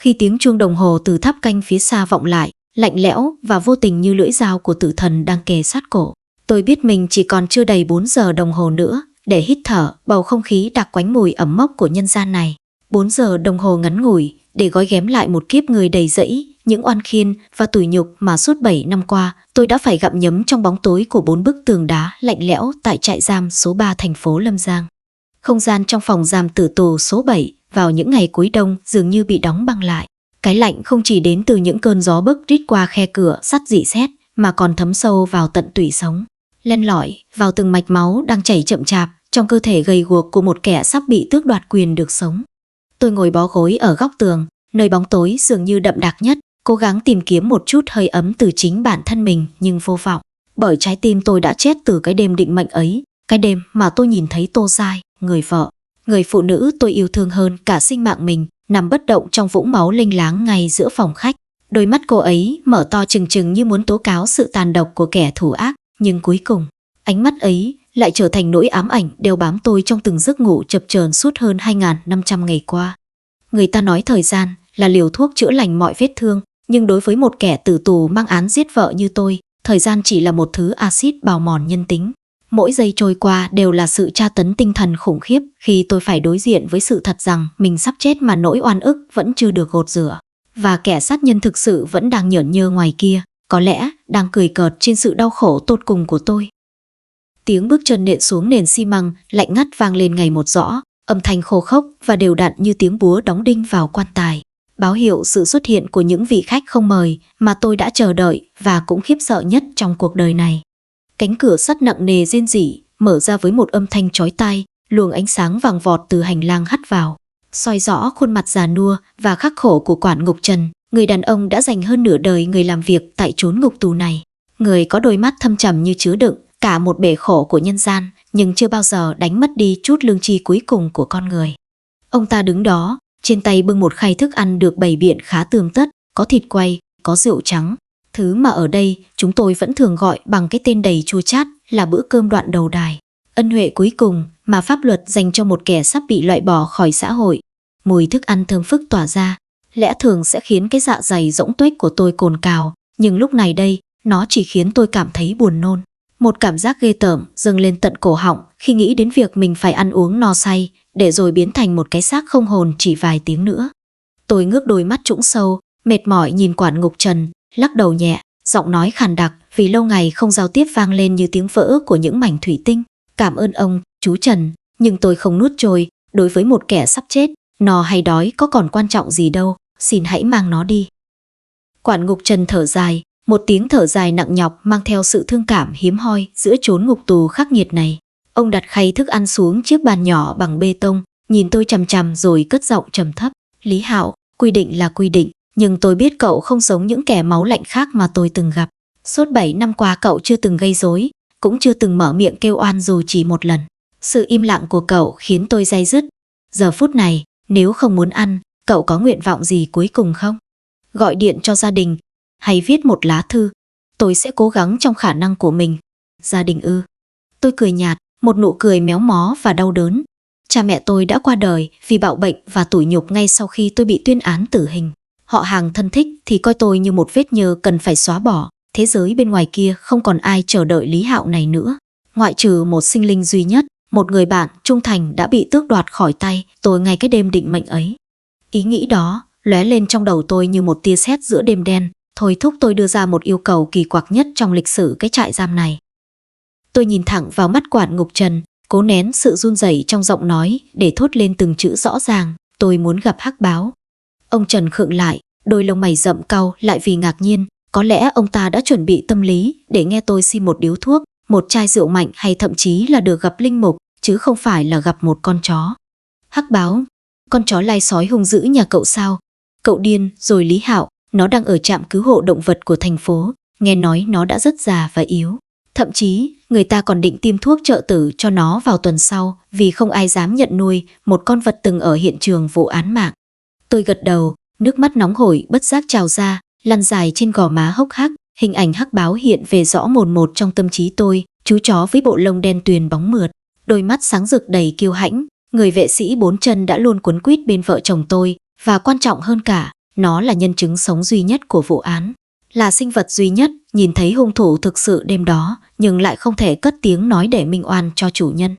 Khi tiếng chuông đồng hồ từ tháp canh phía xa vọng lại, lạnh lẽo và vô tình như lưỡi dao của tử thần đang kề sát cổ, tôi biết mình chỉ còn chưa đầy 4 giờ đồng hồ nữa để hít thở bầu không khí đặc quánh mùi ẩm mốc của nhân gian này. 4 giờ đồng hồ ngắn ngủi để gói ghém lại một kiếp người đầy rẫy những oan khiên và tủi nhục mà suốt 7 năm qua tôi đã phải gặm nhấm trong bóng tối của 4 bức tường đá lạnh lẽo tại trại giam số 3 thành phố Lâm Giang. Không gian trong phòng giam tử tù số 7 vào những ngày cuối đông dường như bị đóng băng lại. Cái lạnh không chỉ đến từ những cơn gió bấc rít qua khe cửa sắt rỉ sét mà còn thấm sâu vào tận tủy sống, len lỏi vào từng mạch máu đang chảy chậm chạp trong cơ thể gầy guộc của một kẻ sắp bị tước đoạt quyền được sống. Tôi ngồi bó gối ở góc tường, nơi bóng tối dường như đậm đặc nhất, cố gắng tìm kiếm một chút hơi ấm từ chính bản thân mình nhưng vô vọng, bởi trái tim tôi đã chết từ cái đêm định mệnh ấy, cái đêm mà tôi nhìn thấy Tô Giai, người vợ, người phụ nữ tôi yêu thương hơn cả sinh mạng mình, nằm bất động trong vũng máu lênh láng ngay giữa phòng khách. Đôi mắt cô ấy mở to trừng trừng như muốn tố cáo sự tàn độc của kẻ thù ác, nhưng cuối cùng, ánh mắt ấy lại trở thành nỗi ám ảnh đeo bám tôi trong từng giấc ngủ chập chờn suốt hơn 2.500 ngày qua. Người ta nói thời gian là liều thuốc chữa lành mọi vết thương, nhưng đối với một kẻ tử tù mang án giết vợ như tôi, thời gian chỉ là một thứ axit bào mòn nhân tính. Mỗi giây trôi qua đều là sự tra tấn tinh thần khủng khiếp khi tôi phải đối diện với sự thật rằng mình sắp chết mà nỗi oan ức vẫn chưa được gột rửa. Và kẻ sát nhân thực sự vẫn đang nhởn nhơ ngoài kia, có lẽ đang cười cợt trên sự đau khổ tột cùng của tôi. Tiếng bước chân nện xuống nền xi măng lạnh ngắt vang lên ngày một rõ, âm thanh khô khốc và đều đặn như tiếng búa đóng đinh vào quan tài, báo hiệu sự xuất hiện của những vị khách không mời mà tôi đã chờ đợi và cũng khiếp sợ nhất trong cuộc đời này. Cánh cửa sắt nặng nề rên rỉ mở ra với một âm thanh chói tai, luồng ánh sáng vàng vọt từ hành lang hắt vào, soi rõ khuôn mặt già nua và khắc khổ của quản ngục Trần, người đàn ông đã dành hơn nửa đời người làm việc tại chốn ngục tù này, người có đôi mắt thâm trầm như chứa đựng cả một bể khổ của nhân gian, nhưng chưa bao giờ đánh mất đi chút lương tri cuối cùng của con người. Ông ta đứng đó, trên tay bưng một khay thức ăn được bày biện khá tươm tất, có thịt quay, có rượu trắng, thứ mà ở đây chúng tôi vẫn thường gọi bằng cái tên đầy chua chát là bữa cơm đoạn đầu đài, ân huệ cuối cùng mà pháp luật dành cho một kẻ sắp bị loại bỏ khỏi xã hội. Mùi thức ăn thơm phức tỏa ra, lẽ thường sẽ khiến cái dạ dày rỗng tuếch của tôi cồn cào, nhưng lúc này đây, nó chỉ khiến tôi cảm thấy buồn nôn. Một cảm giác ghê tởm dâng lên tận cổ họng khi nghĩ đến việc mình phải ăn uống no say, để rồi biến thành một cái xác không hồn chỉ vài tiếng nữa. Tôi ngước đôi mắt trũng sâu, mệt mỏi nhìn quản ngục Trần, lắc đầu nhẹ, giọng nói khàn đặc vì lâu ngày không giao tiếp vang lên như tiếng vỡ của những mảnh thủy tinh. Cảm ơn ông, chú Trần, nhưng tôi không nuốt trôi, đối với một kẻ sắp chết, no hay đói có còn quan trọng gì đâu, xin hãy mang nó đi. Quản ngục Trần thở dài, một tiếng thở dài nặng nhọc mang theo sự thương cảm hiếm hoi giữa chốn ngục tù khắc nghiệt này. Ông đặt khay thức ăn xuống chiếc bàn nhỏ bằng bê tông, nhìn tôi chằm chằm rồi cất giọng trầm thấp. Lý Hạo, quy định là quy định, nhưng tôi biết cậu không giống những kẻ máu lạnh khác mà tôi từng gặp. Suốt 7 năm qua cậu chưa từng gây rối, cũng chưa từng mở miệng kêu oan dù chỉ một lần. Sự im lặng của cậu khiến tôi day dứt. Giờ phút này, nếu không muốn ăn, cậu có nguyện vọng gì cuối cùng không? Gọi điện cho gia đình, hay viết một lá thư? Tôi sẽ cố gắng trong khả năng của mình. Gia đình ư? Tôi cười nhạt, một nụ cười méo mó và đau đớn. Cha mẹ tôi đã qua đời vì bạo bệnh và tủi nhục ngay sau khi tôi bị tuyên án tử hình. Họ hàng thân thích thì coi tôi như một vết nhơ cần phải xóa bỏ. Thế giới bên ngoài kia không còn ai chờ đợi Lý Hạo này nữa. Ngoại trừ một sinh linh duy nhất, một người bạn trung thành đã bị tước đoạt khỏi tay tôi ngay cái đêm định mệnh ấy. Ý nghĩ đó lóe lên trong đầu tôi như một tia sét giữa đêm đen, thôi thúc tôi đưa ra một yêu cầu kỳ quặc nhất trong lịch sử cái trại giam này. Tôi nhìn thẳng vào mắt quản ngục Trần, cố nén sự run rẩy trong giọng nói để thốt lên từng chữ rõ ràng. Tôi muốn gặp Hắc Báo. Ông Trần khựng lại, đôi lông mày rậm cau lại vì ngạc nhiên. Có lẽ ông ta đã chuẩn bị tâm lý để nghe tôi xin một điếu thuốc, một chai rượu mạnh hay thậm chí là được gặp linh mục, chứ không phải là gặp một con chó. Hắc Báo, con chó lai sói hung dữ nhà cậu sao? Cậu điên rồi Lý Hạo, nó đang ở trạm cứu hộ động vật của thành phố, nghe nói nó đã rất già và yếu. Thậm chí, người ta còn định tiêm thuốc trợ tử cho nó vào tuần sau vì không ai dám nhận nuôi một con vật từng ở hiện trường vụ án mạng. Tôi gật đầu, nước mắt nóng hổi bất giác trào ra, lăn dài trên gò má hốc hác. Hình ảnh Hắc Báo hiện về rõ mồn một trong tâm trí tôi, chú chó với bộ lông đen tuyền bóng mượt, đôi mắt sáng rực đầy kiêu hãnh, người vệ sĩ 4 chân đã luôn quấn quýt bên vợ chồng tôi, và quan trọng hơn cả Nó là nhân chứng sống duy nhất của vụ án, là sinh vật duy nhất nhìn thấy hung thủ thực sự đêm đó nhưng lại không thể cất tiếng nói để minh oan cho chủ nhân.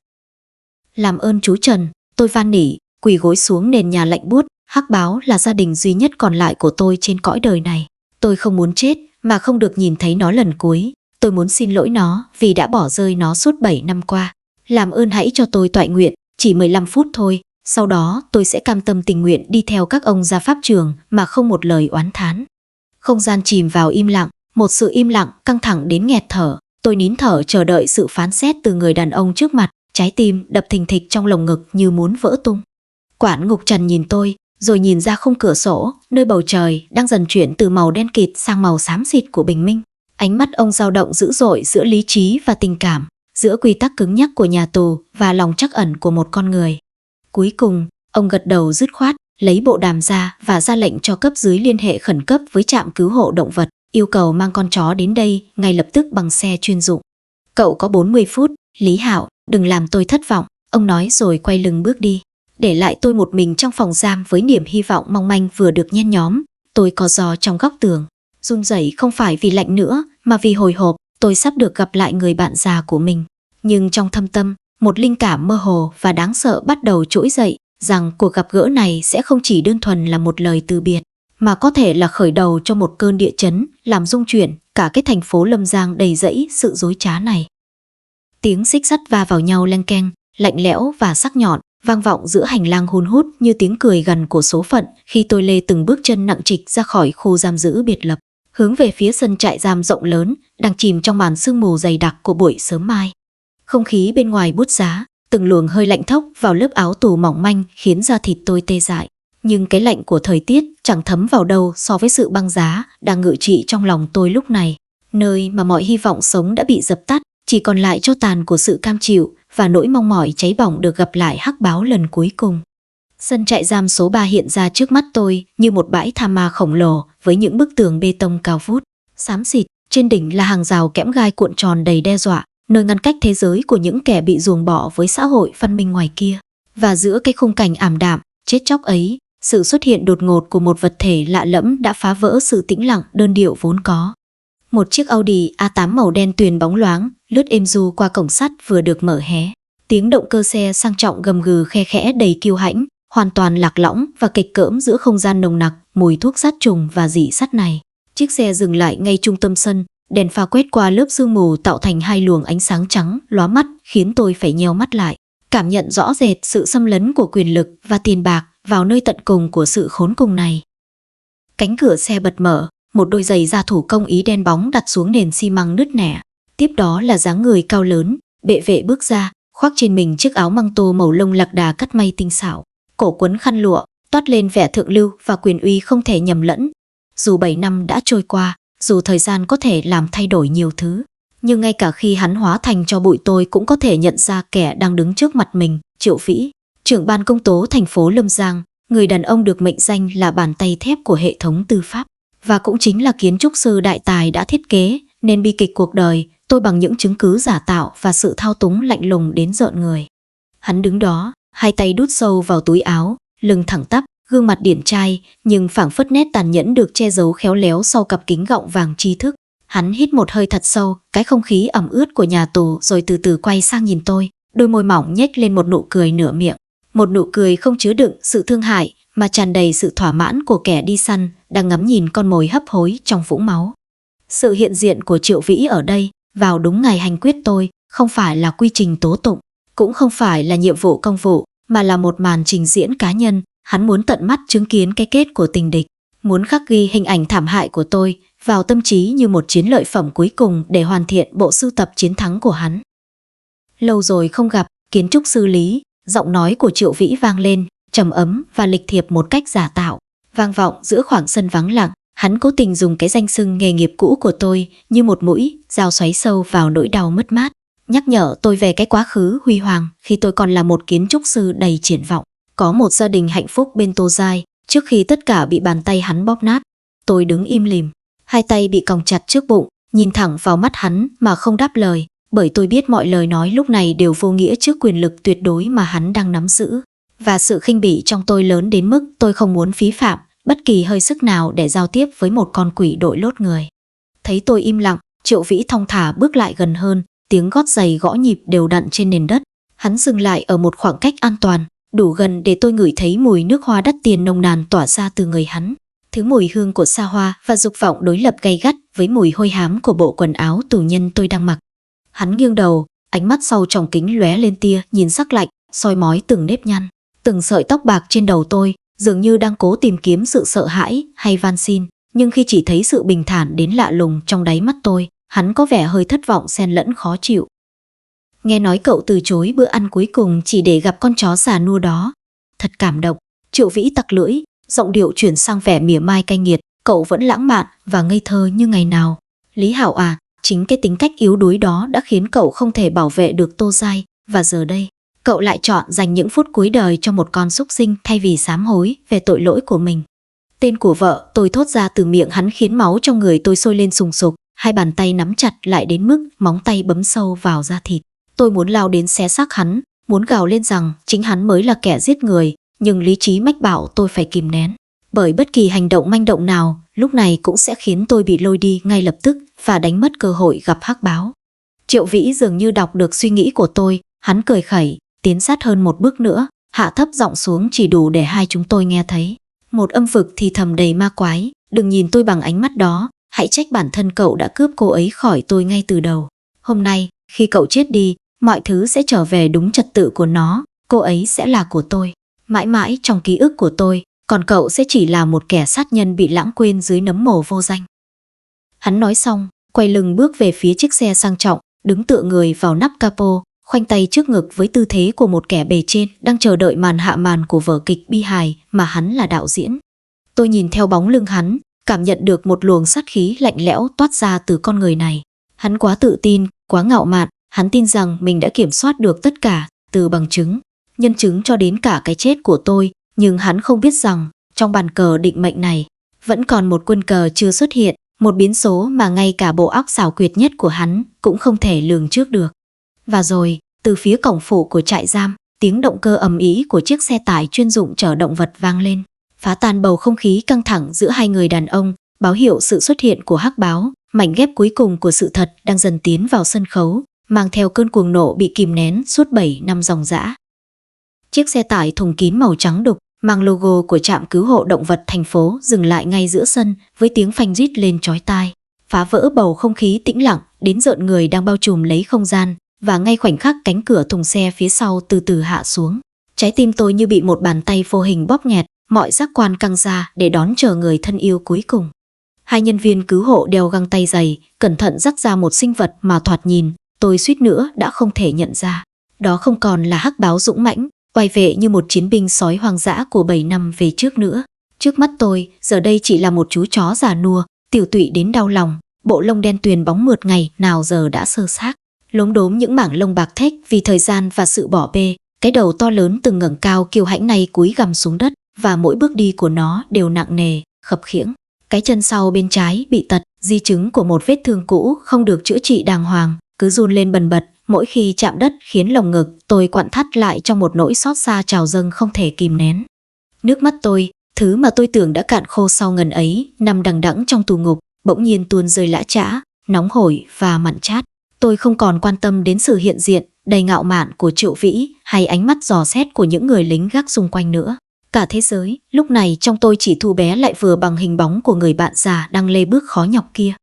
Làm ơn chú Trần, tôi van nỉ, quỳ gối xuống nền nhà lạnh buốt. Hắc báo là gia đình duy nhất còn lại của tôi trên cõi đời này. Tôi không muốn chết mà không được nhìn thấy nó lần cuối. Tôi muốn xin lỗi nó vì đã bỏ rơi nó suốt 7 năm qua. Làm ơn hãy cho tôi toại nguyện, chỉ 15 phút thôi. Sau đó tôi sẽ cam tâm tình nguyện đi theo các ông ra pháp trường mà không một lời oán thán. Không gian chìm vào im lặng, một sự im lặng căng thẳng đến nghẹt thở. Tôi nín thở chờ đợi sự phán xét từ người đàn ông trước mặt, trái tim đập thình thịch trong lồng ngực như muốn vỡ tung. Quản ngục Trần nhìn tôi, rồi nhìn ra khung cửa sổ, nơi bầu trời đang dần chuyển từ màu đen kịt sang màu xám xịt của bình minh. Ánh mắt ông dao động dữ dội giữa lý trí và tình cảm, giữa quy tắc cứng nhắc của nhà tù và lòng trắc ẩn của một con người. Cuối cùng, ông gật đầu dứt khoát, lấy bộ đàm ra và ra lệnh cho cấp dưới liên hệ khẩn cấp với trạm cứu hộ động vật, yêu cầu mang con chó đến đây ngay lập tức bằng xe chuyên dụng. Cậu có 40 phút, Lý Hạo, đừng làm tôi thất vọng, ông nói rồi quay lưng bước đi. Để lại tôi một mình trong phòng giam với niềm hy vọng mong manh vừa được nhen nhóm. Tôi co ro trong góc tường, run rẩy không phải vì lạnh nữa mà vì hồi hộp. Tôi sắp được gặp lại người bạn già của mình. Nhưng trong thâm tâm, một linh cảm mơ hồ và đáng sợ bắt đầu trỗi dậy, rằng cuộc gặp gỡ này sẽ không chỉ đơn thuần là một lời từ biệt, mà có thể là khởi đầu cho một cơn địa chấn, làm rung chuyển cả cái thành phố Lâm Giang đầy rẫy sự dối trá này. Tiếng xích sắt va vào nhau leng keng, lạnh lẽo và sắc nhọn, vang vọng giữa hành lang hun hút như tiếng cười gằn của số phận khi tôi lê từng bước chân nặng trịch ra khỏi khu giam giữ biệt lập, hướng về phía sân trại giam rộng lớn, đang chìm trong màn sương mù dày đặc của buổi sớm mai. Không khí bên ngoài buốt giá, từng luồng hơi lạnh thốc vào lớp áo tù mỏng manh khiến da thịt tôi tê dại. Nhưng cái lạnh của thời tiết chẳng thấm vào đâu so với sự băng giá đang ngự trị trong lòng tôi lúc này. Nơi mà mọi hy vọng sống đã bị dập tắt, chỉ còn lại tro tàn của sự cam chịu và nỗi mong mỏi cháy bỏng được gặp lại Hắc báo lần cuối cùng. Sân trại giam số 3 hiện ra trước mắt tôi như một bãi tha ma khổng lồ với những bức tường bê tông cao vút, xám xịt, trên đỉnh là hàng rào kẽm gai cuộn tròn đầy đe dọa, nơi ngăn cách thế giới của những kẻ bị ruồng bỏ với xã hội văn minh ngoài kia. Và giữa cái khung cảnh ảm đạm, chết chóc ấy, sự xuất hiện đột ngột của một vật thể lạ lẫm đã phá vỡ sự tĩnh lặng đơn điệu vốn có. Một chiếc Audi A8 màu đen tuyền bóng loáng lướt êm du qua cổng sắt vừa được mở hé. Tiếng động cơ xe sang trọng gầm gừ khe khẽ đầy kiêu hãnh, hoàn toàn lạc lõng và kịch cỡm giữa không gian nồng nặc mùi thuốc sát trùng và rỉ sắt này. Chiếc xe dừng lại ngay trung tâm sân, đèn pha quét qua lớp sương mù tạo thành hai luồng ánh sáng trắng lóa mắt khiến tôi phải nheo mắt lại, cảm nhận rõ rệt sự xâm lấn của quyền lực và tiền bạc vào nơi tận cùng của sự khốn cùng này. Cánh cửa xe bật mở, một đôi giày da thủ công ý đen bóng đặt xuống nền xi măng nứt nẻ. Tiếp đó là dáng người cao lớn, bệ vệ bước ra, khoác trên mình chiếc áo măng tô màu lông lạc đà cắt may tinh xảo, cổ quấn khăn lụa, toát lên vẻ thượng lưu và quyền uy không thể nhầm lẫn. Dù 7 năm đã trôi qua, dù thời gian có thể làm thay đổi nhiều thứ, nhưng ngay cả khi hắn hóa thành tro bụi tôi cũng có thể nhận ra kẻ đang đứng trước mặt mình, Triệu Vĩ, trưởng ban công tố thành phố Lâm Giang, người đàn ông được mệnh danh là bàn tay thép của hệ thống tư pháp, và cũng chính là kiến trúc sư đại tài đã thiết kế nên bi kịch cuộc đời tôi bằng những chứng cứ giả tạo và sự thao túng lạnh lùng đến rợn người. Hắn đứng đó, hai tay đút sâu vào túi áo, lưng thẳng tắp, gương mặt điển trai nhưng phảng phất nét tàn nhẫn được che giấu khéo léo sau cặp kính gọng vàng tri thức. Hắn hít một hơi thật sâu, cái không khí ẩm ướt của nhà tù, rồi từ từ quay sang nhìn tôi, đôi môi mỏng nhếch lên một nụ cười nửa miệng, một nụ cười không chứa đựng sự thương hại mà tràn đầy sự thỏa mãn của kẻ đi săn đang ngắm nhìn con mồi hấp hối trong vũng máu. Sự hiện diện của Triệu Vĩ ở đây vào đúng ngày hành quyết tôi không phải là quy trình tố tụng, cũng không phải là nhiệm vụ công vụ, mà là một màn trình diễn cá nhân. Hắn muốn tận mắt chứng kiến cái kết của tình địch, muốn khắc ghi hình ảnh thảm hại của tôi vào tâm trí như một chiến lợi phẩm cuối cùng để hoàn thiện bộ sưu tập chiến thắng của hắn. Lâu rồi không gặp, kiến trúc sư Lý, giọng nói của Triệu Vĩ vang lên, trầm ấm và lịch thiệp một cách giả tạo, vang vọng giữa khoảng sân vắng lặng. Hắn cố tình dùng cái danh xưng nghề nghiệp cũ của tôi như một mũi dao xoáy sâu vào nỗi đau mất mát, nhắc nhở tôi về cái quá khứ huy hoàng khi tôi còn là một kiến trúc sư đầy triển vọng, có một gia đình hạnh phúc bên Tô Giai, trước khi tất cả bị bàn tay hắn bóp nát. Tôi đứng im lìm, hai tay bị còng chặt trước bụng, nhìn thẳng vào mắt hắn mà không đáp lời, bởi tôi biết mọi lời nói lúc này đều vô nghĩa trước quyền lực tuyệt đối mà hắn đang nắm giữ, và sự khinh bỉ trong tôi lớn đến mức tôi không muốn phí phạm bất kỳ hơi sức nào để giao tiếp với một con quỷ đội lốt người. Thấy tôi im lặng, Triệu Vĩ thong thả bước lại gần hơn, tiếng gót giày gõ nhịp đều đặn trên nền đất. Hắn dừng lại ở một khoảng cách an toàn, đủ gần để tôi ngửi thấy mùi nước hoa đắt tiền nồng nàn tỏa ra từ người hắn. Thứ mùi hương của xa hoa và dục vọng đối lập gay gắt với mùi hôi hám của bộ quần áo tù nhân tôi đang mặc. Hắn nghiêng đầu, ánh mắt sau tròng kính lóe lên tia nhìn sắc lạnh, soi mói từng nếp nhăn, từng sợi tóc bạc trên đầu tôi, dường như đang cố tìm kiếm sự sợ hãi hay van xin. Nhưng khi chỉ thấy sự bình thản đến lạ lùng trong đáy mắt tôi, hắn có vẻ hơi thất vọng xen lẫn khó chịu. Nghe nói cậu từ chối bữa ăn cuối cùng chỉ để gặp con chó già nua đó. Thật cảm động. Triệu Vĩ tặc lưỡi, giọng điệu chuyển sang vẻ mỉa mai cay nghiệt. Cậu vẫn lãng mạn và ngây thơ như ngày nào. Lý Hạo à, chính cái tính cách yếu đuối đó đã khiến cậu không thể bảo vệ được Tô Giai. Và giờ đây, cậu lại chọn dành những phút cuối đời cho một con súc sinh thay vì sám hối về tội lỗi của mình. Tên của vợ tôi thốt ra từ miệng hắn khiến máu trong người tôi sôi lên sùng sục. Hai bàn tay nắm chặt lại đến mức móng tay bấm sâu vào da thịt. Tôi muốn lao đến xé xác hắn, muốn gào lên rằng chính hắn mới là kẻ giết người, nhưng lý trí mách bảo tôi phải kìm nén. Bởi bất kỳ hành động manh động nào lúc này cũng sẽ khiến tôi bị lôi đi ngay lập tức và đánh mất cơ hội gặp hắc báo. Triệu Vĩ dường như đọc được suy nghĩ của tôi, hắn cười khẩy, tiến sát hơn một bước nữa, hạ thấp giọng xuống chỉ đủ để hai chúng tôi nghe thấy. Một âm vực thì thầm đầy ma quái, đừng nhìn tôi bằng ánh mắt đó, hãy trách bản thân cậu đã cướp cô ấy khỏi tôi ngay từ đầu. Hôm nay, khi cậu chết đi, mọi thứ sẽ trở về đúng trật tự của nó, cô ấy sẽ là của tôi, mãi mãi trong ký ức của tôi, còn cậu sẽ chỉ là một kẻ sát nhân bị lãng quên dưới nấm mồ vô danh. Hắn nói xong, quay lưng bước về phía chiếc xe sang trọng, đứng tựa người vào nắp capo, khoanh tay trước ngực với tư thế của một kẻ bề trên đang chờ đợi màn hạ màn của vở kịch bi hài mà hắn là đạo diễn. Tôi nhìn theo bóng lưng hắn, cảm nhận được một luồng sát khí lạnh lẽo toát ra từ con người này. Hắn quá tự tin, quá ngạo mạn, hắn tin rằng mình đã kiểm soát được tất cả, từ bằng chứng, nhân chứng cho đến cả cái chết của tôi, nhưng hắn không biết rằng trong bàn cờ định mệnh này vẫn còn một quân cờ chưa xuất hiện, một biến số mà ngay cả bộ óc xảo quyệt nhất của hắn cũng không thể lường trước được. Và rồi, từ phía cổng phủ của trại giam, tiếng động cơ ầm ĩ của chiếc xe tải chuyên dụng chở động vật vang lên, phá tan bầu không khí căng thẳng giữa hai người đàn ông, báo hiệu sự xuất hiện của hắc báo, mảnh ghép cuối cùng của sự thật đang dần tiến vào sân khấu, mang theo cơn cuồng nộ bị kìm nén suốt 7 năm ròng rã. Chiếc xe tải thùng kín màu trắng đục, mang logo của trạm cứu hộ động vật thành phố dừng lại ngay giữa sân với tiếng phanh rít lên chói tai, phá vỡ bầu không khí tĩnh lặng đến rợn người đang bao trùm lấy không gian. Và ngay khoảnh khắc cánh cửa thùng xe phía sau từ từ hạ xuống, trái tim tôi như bị một bàn tay vô hình bóp nghẹt, mọi giác quan căng ra để đón chờ người thân yêu cuối cùng. Hai nhân viên cứu hộ đeo găng tay dày, cẩn thận dắt ra một sinh vật mà thoạt nhìn, tôi suýt nữa đã không thể nhận ra. Đó không còn là hắc báo dũng mãnh, oai vệ như một chiến binh sói hoang dã của 7 năm về trước nữa. Trước mắt tôi, giờ đây chỉ là một chú chó già nua, tiểu tụy đến đau lòng, bộ lông đen tuyền bóng mượt ngày nào giờ đã xơ xác. Lốm đốm những mảng lông bạc thếch vì thời gian và sự bỏ bê, cái đầu to lớn từng ngẩng cao kiêu hãnh này cúi gằm xuống đất và mỗi bước đi của nó đều nặng nề, khập khiễng. Cái chân sau bên trái bị tật, di chứng của một vết thương cũ không được chữa trị đàng hoàng, cứ run lên bần bật mỗi khi chạm đất khiến lồng ngực tôi quặn thắt lại trong một nỗi xót xa trào dâng không thể kìm nén. Nước mắt tôi, thứ mà tôi tưởng đã cạn khô sau ngần ấy nằm đằng đẵng trong tù ngục, bỗng nhiên tuôn rơi lã chã, nóng hổi và mặn chát. Tôi không còn quan tâm đến sự hiện diện đầy ngạo mạn của Triệu Vĩ hay ánh mắt dò xét của những người lính gác xung quanh nữa. Cả thế giới, lúc này trong tôi chỉ thu bé lại vừa bằng hình bóng của người bạn già đang lê bước khó nhọc kia.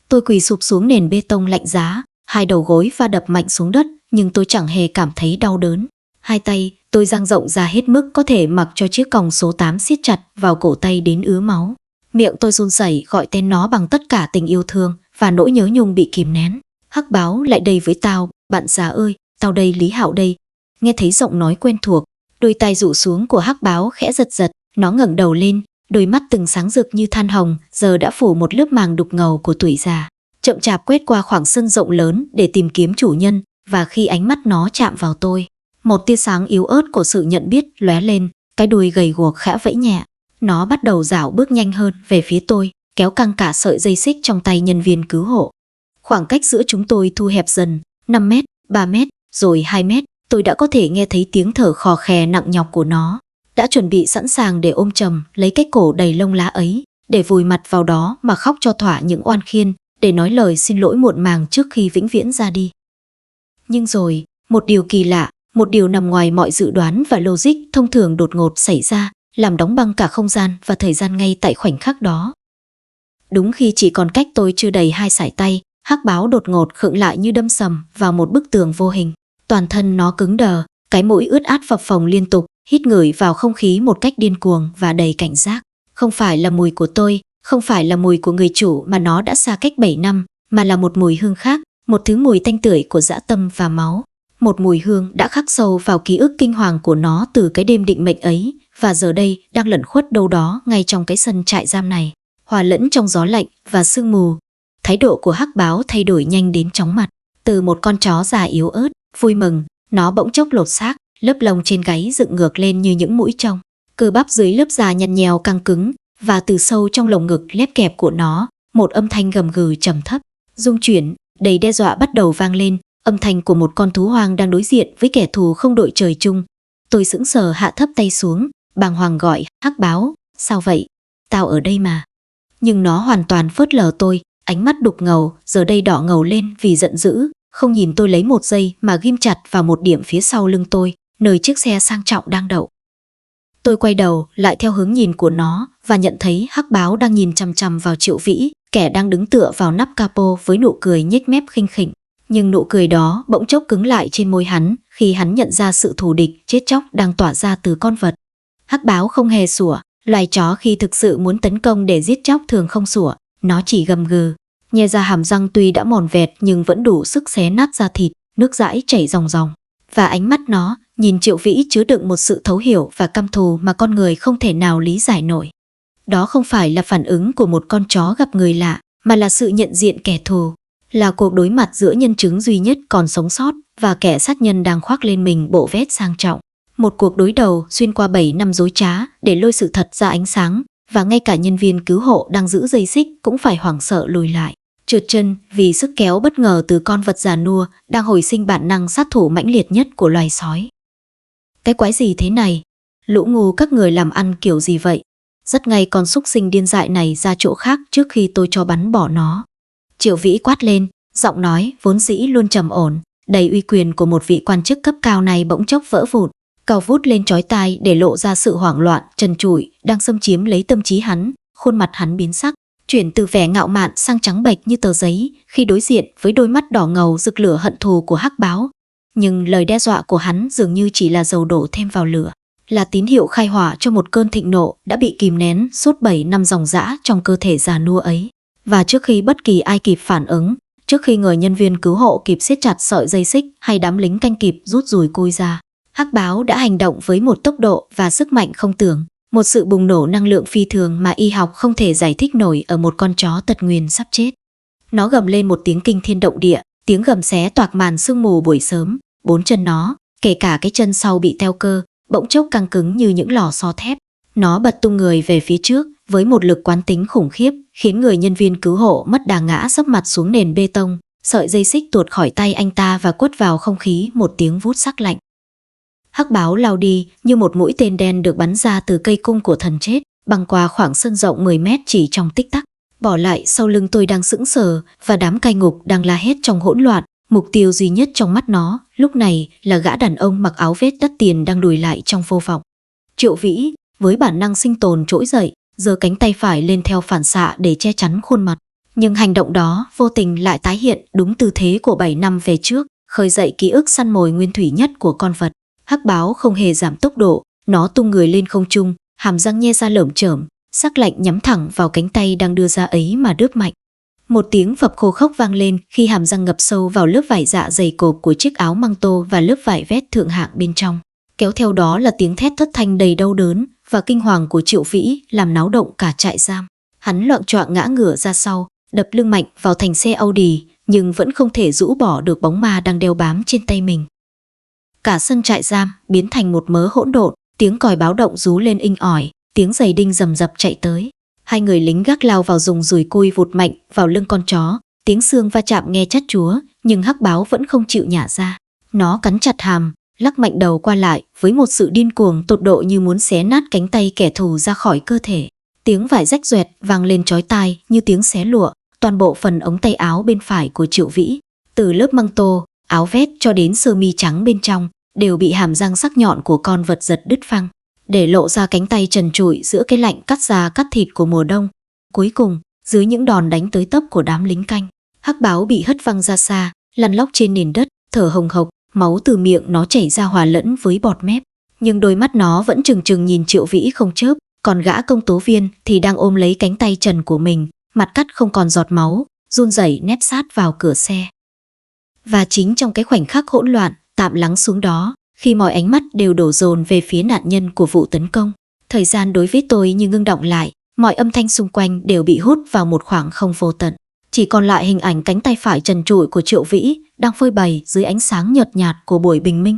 Tôi quỳ sụp xuống nền bê tông lạnh giá, hai đầu gối va đập mạnh xuống đất, nhưng tôi chẳng hề cảm thấy đau đớn. Hai tay, tôi dang rộng ra hết mức có thể mặc cho chiếc còng số 8 siết chặt vào cổ tay đến ứa máu. Miệng tôi run rẩy gọi tên nó bằng tất cả tình yêu thương và nỗi nhớ nhung bị kìm nén. Hắc báo lại đây với tao, bạn già ơi, tao đây, Lý Hạo đây. Nghe thấy giọng nói quen thuộc, đôi tai rũ xuống của hắc báo khẽ giật giật, nó ngẩng đầu lên, đôi mắt từng sáng rực như than hồng, giờ đã phủ một lớp màng đục ngầu của tuổi già. Chậm chạp quét qua khoảng sân rộng lớn để tìm kiếm chủ nhân, và khi ánh mắt nó chạm vào tôi, một tia sáng yếu ớt của sự nhận biết lóe lên, cái đuôi gầy guộc khẽ vẫy nhẹ. Nó bắt đầu rảo bước nhanh hơn về phía tôi, kéo căng cả sợi dây xích trong tay nhân viên cứu hộ. Khoảng cách giữa chúng tôi thu hẹp dần, 5 mét, 3 mét, rồi 2 mét, tôi đã có thể nghe thấy tiếng thở khò khè nặng nhọc của nó. đã chuẩn bị sẵn sàng để ôm chầm lấy cái cổ đầy lông lá ấy, để vùi mặt vào đó mà khóc cho thỏa những oan khiên, để nói lời xin lỗi muộn màng trước khi vĩnh viễn ra đi. Nhưng rồi, một điều kỳ lạ, một điều nằm ngoài mọi dự đoán và logic thông thường đột ngột xảy ra, làm đóng băng cả không gian và thời gian ngay tại khoảnh khắc đó. Đúng khi chỉ còn cách tôi chưa đầy 2 sải tay, hắc báo đột ngột khựng lại như đâm sầm vào một bức tường vô hình. Toàn thân nó cứng đờ, cái mũi ướt át phập phồng liên tục, hít ngửi vào không khí một cách điên cuồng và đầy cảnh giác. Không phải là mùi của tôi, không phải là mùi của người chủ mà nó đã xa cách 7 năm, mà là một mùi hương khác, một thứ mùi tanh tưởi của dã tâm và máu. Một mùi hương đã khắc sâu vào ký ức kinh hoàng của nó từ cái đêm định mệnh ấy, và giờ đây đang lẩn khuất đâu đó ngay trong cái sân trại giam này, hòa lẫn trong gió lạnh và sương mù. Thái độ của hắc báo thay đổi nhanh đến chóng mặt. Từ một con chó già yếu ớt, vui mừng, nó bỗng chốc lột xác, lớp lông trên gáy dựng ngược lên như những mũi trâu. Cơ bắp dưới lớp da nhăn nhèo căng cứng, và từ sâu trong lồng ngực lép kẹp của nó, một âm thanh gầm gừ trầm thấp, rung chuyển, đầy đe dọa bắt đầu vang lên, âm thanh của một con thú hoang đang đối diện với kẻ thù không đội trời chung. Tôi sững sờ hạ thấp tay xuống, bàng hoàng gọi, hắc báo, sao vậy? Tao ở đây mà. Nhưng nó hoàn toàn phớt lờ tôi, ánh mắt đục ngầu, giờ đây đỏ ngầu lên vì giận dữ, không nhìn tôi lấy một giây mà ghim chặt vào một điểm phía sau lưng tôi, nơi chiếc xe sang trọng đang đậu. Tôi quay đầu lại theo hướng nhìn của nó và nhận thấy hắc báo đang nhìn chằm chằm vào Triệu Vĩ, kẻ đang đứng tựa vào nắp capo với nụ cười nhếch mép khinh khỉnh. Nhưng nụ cười đó bỗng chốc cứng lại trên môi hắn khi hắn nhận ra sự thù địch chết chóc đang tỏa ra từ con vật. Hắc báo không hề sủa, loài chó khi thực sự muốn tấn công để giết chóc thường không sủa, nó chỉ gầm gừ. Nhe ra hàm răng tuy đã mòn vẹt nhưng vẫn đủ sức xé nát da thịt, nước dãi chảy ròng ròng. Và ánh mắt nó nhìn Triệu Vĩ chứa đựng một sự thấu hiểu và căm thù mà con người không thể nào lý giải nổi. Đó không phải là phản ứng của một con chó gặp người lạ, mà là sự nhận diện kẻ thù. Là cuộc đối mặt giữa nhân chứng duy nhất còn sống sót và kẻ sát nhân đang khoác lên mình bộ vest sang trọng. Một cuộc đối đầu xuyên qua 7 năm dối trá để lôi sự thật ra ánh sáng, và ngay cả nhân viên cứu hộ đang giữ dây xích cũng phải hoảng sợ lùi lại, trượt chân vì sức kéo bất ngờ từ con vật già nua đang hồi sinh bản năng sát thủ mãnh liệt nhất của loài sói. Cái quái gì thế này? Lũ ngu các người làm ăn kiểu gì vậy? Dắt ngay con súc sinh điên dại này ra chỗ khác trước khi tôi cho bắn bỏ nó. Triệu Vĩ quát lên, giọng nói vốn dĩ luôn trầm ổn, đầy uy quyền của một vị quan chức cấp cao này bỗng chốc vỡ vụn, cào vút lên chói tai để lộ ra sự hoảng loạn trần trụi đang xâm chiếm lấy tâm trí hắn. Khuôn mặt hắn biến sắc, chuyển từ vẻ ngạo mạn sang trắng bệch như tờ giấy khi đối diện với đôi mắt đỏ ngầu rực lửa hận thù của hắc báo. Nhưng lời đe dọa của hắn dường như chỉ là dầu đổ thêm vào lửa, là tín hiệu khai hỏa cho một cơn thịnh nộ đã bị kìm nén suốt 7 năm ròng rã trong cơ thể già nua ấy. Và trước khi bất kỳ ai kịp phản ứng, trước khi người nhân viên cứu hộ kịp siết chặt sợi dây xích hay đám lính canh kịp rút dùi cui ra, hắc báo đã hành động với một tốc độ và sức mạnh không tưởng, một sự bùng nổ năng lượng phi thường mà y học không thể giải thích nổi ở một con chó tật nguyền sắp chết. Nó gầm lên một tiếng kinh thiên động địa, tiếng gầm xé toạc màn sương mù buổi sớm. 4 chân nó, kể cả cái chân sau bị teo cơ, bỗng chốc căng cứng như những lò xo thép. Nó bật tung người về phía trước với một lực quán tính khủng khiếp, khiến người nhân viên cứu hộ mất đà ngã sấp mặt xuống nền bê tông. Sợi dây xích tuột khỏi tay anh ta và quất vào không khí một tiếng vút sắc lạnh. Hắc báo lao đi như một mũi tên đen được bắn ra từ cây cung của thần chết, băng qua khoảng sân rộng 10 mét chỉ trong tích tắc, bỏ lại sau lưng tôi đang sững sờ và đám cai ngục đang la hét trong hỗn loạn. Mục tiêu duy nhất trong mắt nó lúc này là gã đàn ông mặc áo vest đắt tiền đang lùi lại trong vô vọng. Triệu Vĩ với bản năng sinh tồn trỗi dậy, giơ cánh tay phải lên theo phản xạ để che chắn khuôn mặt. Nhưng hành động đó vô tình lại tái hiện đúng tư thế của 7 năm về trước, khơi dậy ký ức săn mồi nguyên thủy nhất của con vật. Hắc báo không hề giảm tốc độ, nó tung người lên không trung, hàm răng nhe ra lởm chởm, sắc lạnh nhắm thẳng vào cánh tay đang đưa ra ấy mà đớp mạnh. Một tiếng phập khô khốc vang lên khi hàm răng ngập sâu vào lớp vải dạ dày cộp của chiếc áo măng tô và lớp vải vest thượng hạng bên trong. Kéo theo đó là tiếng thét thất thanh đầy đau đớn và kinh hoàng của Triệu Vĩ làm náo động cả trại giam. Hắn loạng choạng ngã ngửa ra sau, đập lưng mạnh vào thành xe Audi, nhưng vẫn không thể rũ bỏ được bóng ma đang đeo bám trên tay mình. Cả sân trại giam biến thành một mớ hỗn độn, tiếng còi báo động rú lên inh ỏi, tiếng giày đinh rầm rập chạy tới. Hai người lính gác lao vào dùng dùi cui vụt mạnh vào lưng con chó, tiếng xương va chạm nghe chát chúa, nhưng hắc báo vẫn không chịu nhả ra. Nó cắn chặt hàm, lắc mạnh đầu qua lại với một sự điên cuồng tột độ như muốn xé nát cánh tay kẻ thù ra khỏi cơ thể. Tiếng vải rách rẹt vang lên chói tai như tiếng xé lụa, toàn bộ phần ống tay áo bên phải của Triệu Vĩ, từ lớp măng tô, áo vest cho đến sơ mi trắng bên trong, đều bị hàm răng sắc nhọn của con vật giật đứt phăng, để lộ ra cánh tay trần trụi giữa cái lạnh cắt da cắt thịt của mùa đông. Cuối cùng, dưới những đòn đánh tới tấp của đám lính canh, Hắc Báo bị hất văng ra xa, lăn lóc trên nền đất, thở hồng hộc, máu từ miệng nó chảy ra hòa lẫn với bọt mép. Nhưng đôi mắt nó vẫn trừng trừng nhìn Triệu Vĩ không chớp, còn gã công tố viên thì đang ôm lấy cánh tay trần của mình, mặt cắt không còn giọt máu, run rẩy nép sát vào cửa xe. Và chính trong cái khoảnh khắc hỗn loạn, tạm lắng xuống đó, khi mọi ánh mắt đều đổ dồn về phía nạn nhân của vụ tấn công, thời gian đối với tôi như ngưng đọng lại, mọi âm thanh xung quanh đều bị hút vào một khoảng không vô tận. Chỉ còn lại hình ảnh cánh tay phải trần trụi của Triệu Vĩ đang phơi bày dưới ánh sáng nhợt nhạt của buổi bình minh.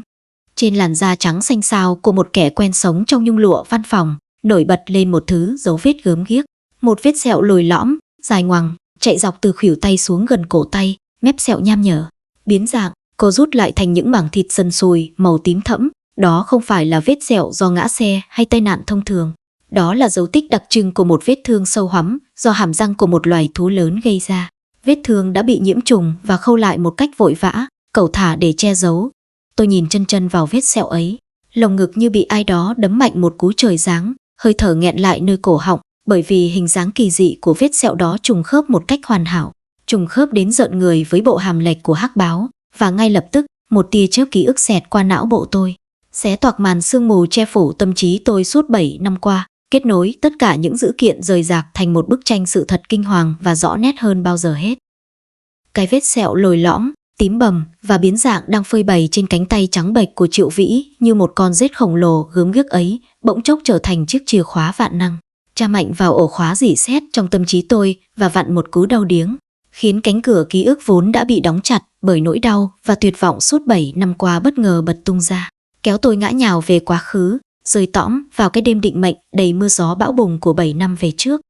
Trên làn da trắng xanh xao của một kẻ quen sống trong nhung lụa văn phòng, nổi bật lên một thứ dấu vết gớm ghiếc, một vết sẹo lồi lõm, dài ngoằng, chạy dọc từ khuỷu tay xuống gần cổ tay, mép sẹo nham nhở, biến dạng, cô rút lại thành những mảng thịt sần sùi màu tím thẫm. Đó không phải là vết sẹo do ngã xe hay tai nạn thông thường. Đó là dấu tích đặc trưng của một vết thương sâu hoắm do hàm răng của một loài thú lớn gây ra. Vết thương đã bị nhiễm trùng và khâu lại một cách vội vã, cẩu thả để che giấu. Tôi nhìn chân vào vết sẹo ấy, lồng ngực như bị ai đó đấm mạnh một cú trời giáng, hơi thở nghẹn lại nơi cổ họng, bởi vì hình dáng kỳ dị của vết sẹo đó trùng khớp một cách hoàn hảo, trùng khớp đến rợn người với bộ hàm lệch của Hắc Báo, và ngay lập tức, một tia chớp ký ức xẹt qua não bộ tôi, xé toạc màn sương mù che phủ tâm trí tôi suốt 7 năm qua, kết nối tất cả những dữ kiện rời rạc thành một bức tranh sự thật kinh hoàng và rõ nét hơn bao giờ hết. Cái vết sẹo lồi lõm, tím bầm và biến dạng đang phơi bày trên cánh tay trắng bệch của Triệu Vĩ như một con rết khổng lồ gớm ghiếc ấy, bỗng chốc trở thành chiếc chìa khóa vạn năng, tra mạnh vào ổ khóa rỉ sét trong tâm trí tôi và vặn một cú đau điếng, khiến cánh cửa ký ức vốn đã bị đóng chặt bởi nỗi đau và tuyệt vọng suốt 7 năm qua bất ngờ bật tung ra, kéo tôi ngã nhào về quá khứ, rơi tõm vào cái đêm định mệnh đầy mưa gió bão bùng của 7 năm về trước.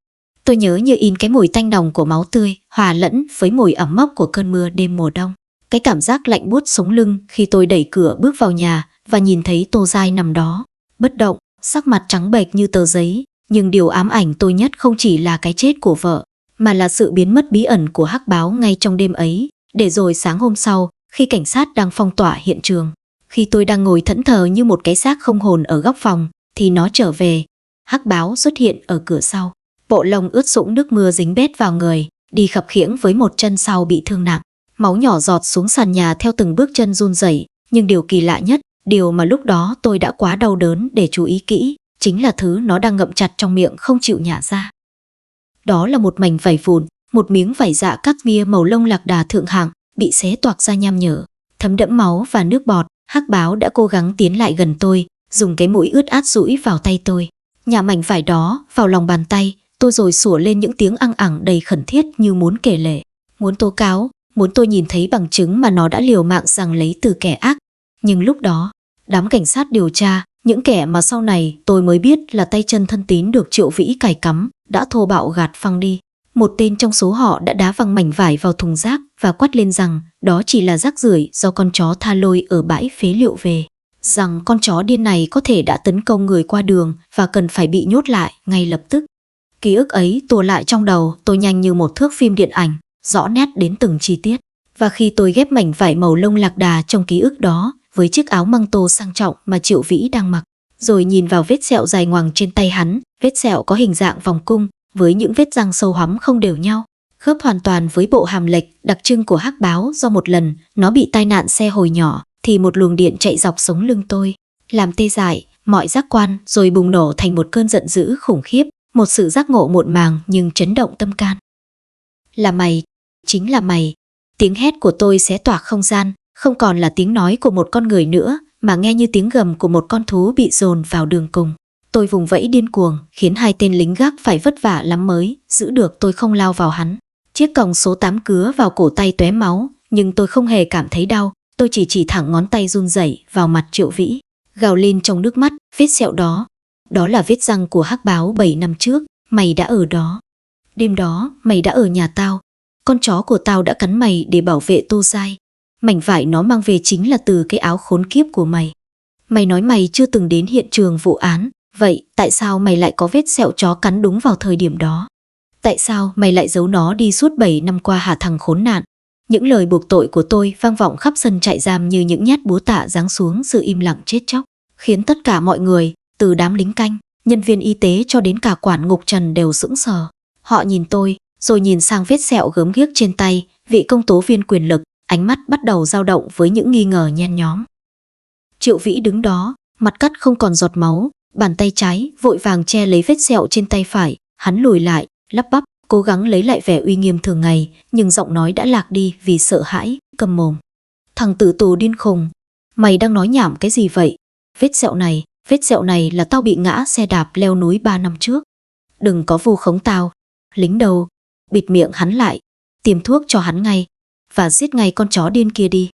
Tôi nhớ như in cái mùi tanh nồng của máu tươi hòa lẫn với mùi ẩm mốc của cơn mưa đêm mùa đông. Cái cảm giác lạnh buốt sống lưng khi tôi đẩy cửa bước vào nhà và nhìn thấy Tô Giai nằm đó, bất động, sắc mặt trắng bệch như tờ giấy. Nhưng điều ám ảnh tôi nhất không chỉ là cái chết của vợ, mà là sự biến mất bí ẩn của Hắc Báo ngay trong đêm ấy. Để rồi sáng hôm sau, khi cảnh sát đang phong tỏa hiện trường, khi tôi đang ngồi thẫn thờ như một cái xác không hồn ở góc phòng, thì nó trở về. Hắc Báo xuất hiện ở cửa sau, bộ lông ướt sũng nước mưa dính bết vào người, đi khập khiễng với một chân sau bị thương nặng. Máu nhỏ giọt xuống sàn nhà theo từng bước chân run rẩy. Nhưng điều kỳ lạ nhất, điều mà lúc đó tôi đã quá đau đớn để chú ý kỹ, chính là thứ nó đang ngậm chặt trong miệng không chịu nhả ra. Đó là một mảnh vải vụn, một miếng vải dạ cashmere màu lông lạc đà thượng hạng, bị xé toạc ra nham nhở, thấm đẫm máu và nước bọt. Hắc Báo đã cố gắng tiến lại gần tôi, dùng cái mũi ướt át dũi vào tay tôi, nhả mảnh vải đó vào lòng bàn tay tôi, rồi sủa lên những tiếng ăng ẳng đầy khẩn thiết như muốn kể lể, muốn tố cáo, muốn tôi nhìn thấy bằng chứng mà nó đã liều mạng giằng lấy từ kẻ ác. Nhưng lúc đó, đám cảnh sát điều tra, những kẻ mà sau này tôi mới biết là tay chân thân tín được Triệu Vĩ cài cắm, đã thô bạo gạt phăng đi. Một tên trong số họ đã đá văng mảnh vải vào thùng rác và quát lên rằng đó chỉ là rác rưởi do con chó tha lôi ở bãi phế liệu về, rằng con chó điên này có thể đã tấn công người qua đường và cần phải bị nhốt lại ngay lập tức. Ký ức ấy ùa lại trong đầu tôi nhanh như một thước phim điện ảnh, rõ nét đến từng chi tiết. Và khi tôi ghép mảnh vải màu lông lạc đà trong ký ức đó với chiếc áo măng tô sang trọng mà Triệu Vĩ đang mặc, rồi nhìn vào vết sẹo dài ngoằng trên tay hắn, vết sẹo có hình dạng vòng cung với những vết răng sâu hoắm không đều nhau, khớp hoàn toàn với bộ hàm lệch đặc trưng của Hắc Báo do một lần nó bị tai nạn xe hồi nhỏ, thì một luồng điện chạy dọc sống lưng tôi, làm tê dại mọi giác quan, rồi bùng nổ thành một cơn giận dữ khủng khiếp, một sự giác ngộ muộn màng nhưng chấn động tâm can. Là mày, chính là mày. Tiếng hét của tôi xé toạc không gian, không còn là tiếng nói của một con người nữa, mà nghe như tiếng gầm của một con thú bị dồn vào đường cùng. Tôi vùng vẫy điên cuồng, khiến hai tên lính gác phải vất vả lắm mới giữ được tôi không lao vào hắn. Chiếc còng số 8 cứa vào cổ tay tóe máu, nhưng tôi không hề cảm thấy đau, tôi chỉ thẳng ngón tay run rẩy vào mặt Triệu Vĩ, gào lên trong nước mắt, vết sẹo đó, đó là vết răng của Hắc Báo 7 năm trước, mày đã ở đó. Đêm đó, mày đã ở nhà tao. Con chó của tao đã cắn mày để bảo vệ Tô Giai. Mảnh vải nó mang về chính là từ cái áo khốn kiếp của mày. Mày nói mày chưa từng đến hiện trường vụ án, vậy tại sao mày lại có vết sẹo chó cắn đúng vào thời điểm đó? Tại sao mày lại giấu nó đi suốt 7 năm qua hả thằng khốn nạn? Những lời buộc tội của tôi vang vọng khắp sân trại giam như những nhát búa tạ giáng xuống sự im lặng chết chóc, khiến tất cả mọi người, từ đám lính canh, nhân viên y tế cho đến cả quản ngục Trần đều sững sờ. Họ nhìn tôi, rồi nhìn sang vết sẹo gớm ghiếc trên tay, vị công tố viên quyền lực, ánh mắt bắt đầu dao động với những nghi ngờ nhen nhóm. Triệu Vĩ đứng đó, mặt cắt không còn giọt máu, bàn tay trái vội vàng che lấy vết sẹo trên tay phải, hắn lùi lại, lắp bắp, cố gắng lấy lại vẻ uy nghiêm thường ngày, nhưng giọng nói đã lạc đi vì sợ hãi, câm mồm. Thằng tử tù điên khùng, mày đang nói nhảm cái gì vậy? Vết sẹo này là tao bị ngã xe đạp leo núi 3 năm trước. Đừng có vu khống tao. Lính đầu, bịt miệng hắn lại, tìm thuốc cho hắn ngay, và giết ngay con chó điên kia đi.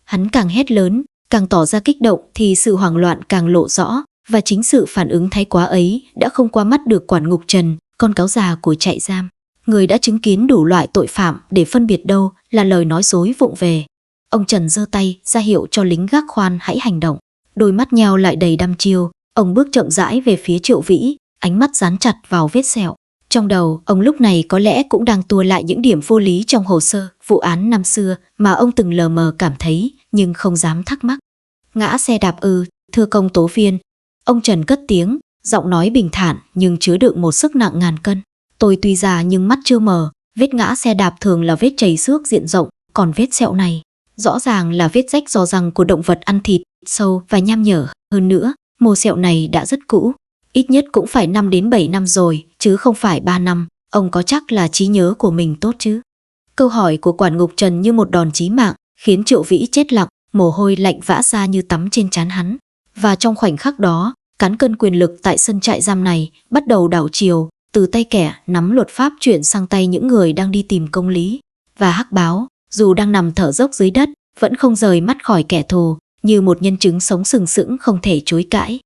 Hắn càng hét lớn, càng tỏ ra kích động thì sự hoảng loạn càng lộ rõ, và chính sự phản ứng thái quá ấy đã không qua mắt được quản ngục Trần, con cáo già của trại giam. Người đã chứng kiến đủ loại tội phạm để phân biệt đâu là lời nói dối vụng về. Ông Trần giơ tay ra hiệu cho lính gác khoan hãy hành động. Đôi mắt nheo lại đầy đăm chiêu, ông bước chậm rãi về phía Triệu Vĩ, ánh mắt dán chặt vào vết sẹo. Trong đầu, ông lúc này có lẽ cũng đang tua lại những điểm vô lý trong hồ sơ vụ án năm xưa mà ông từng lờ mờ cảm thấy nhưng không dám thắc mắc. Ngã xe đạp ư, thưa công tố viên. Ông Trần cất tiếng, giọng nói bình thản nhưng chứa đựng một sức nặng ngàn cân. Tôi tuy già nhưng mắt chưa mờ, vết ngã xe đạp thường là vết chảy xước diện rộng, còn vết sẹo này rõ ràng là vết rách do răng của động vật ăn thịt, sâu và nham nhở. Hơn nữa, mô sẹo này đã rất cũ, ít nhất cũng phải 5 đến 7 năm rồi, chứ không phải 3 năm. Ông có chắc là trí nhớ của mình tốt chứ? Câu hỏi của quản ngục Trần như một đòn chí mạng, khiến Triệu Vĩ chết lặng, mồ hôi lạnh vã ra như tắm trên trán hắn. Và trong khoảnh khắc đó, cán cân quyền lực tại sân trại giam này bắt đầu đảo chiều, từ tay kẻ nắm luật pháp chuyển sang tay những người đang đi tìm công lý. Và Hắc Báo, dù đang nằm thở dốc dưới đất, vẫn không rời mắt khỏi kẻ thù, như một nhân chứng sống sừng sững không thể chối cãi.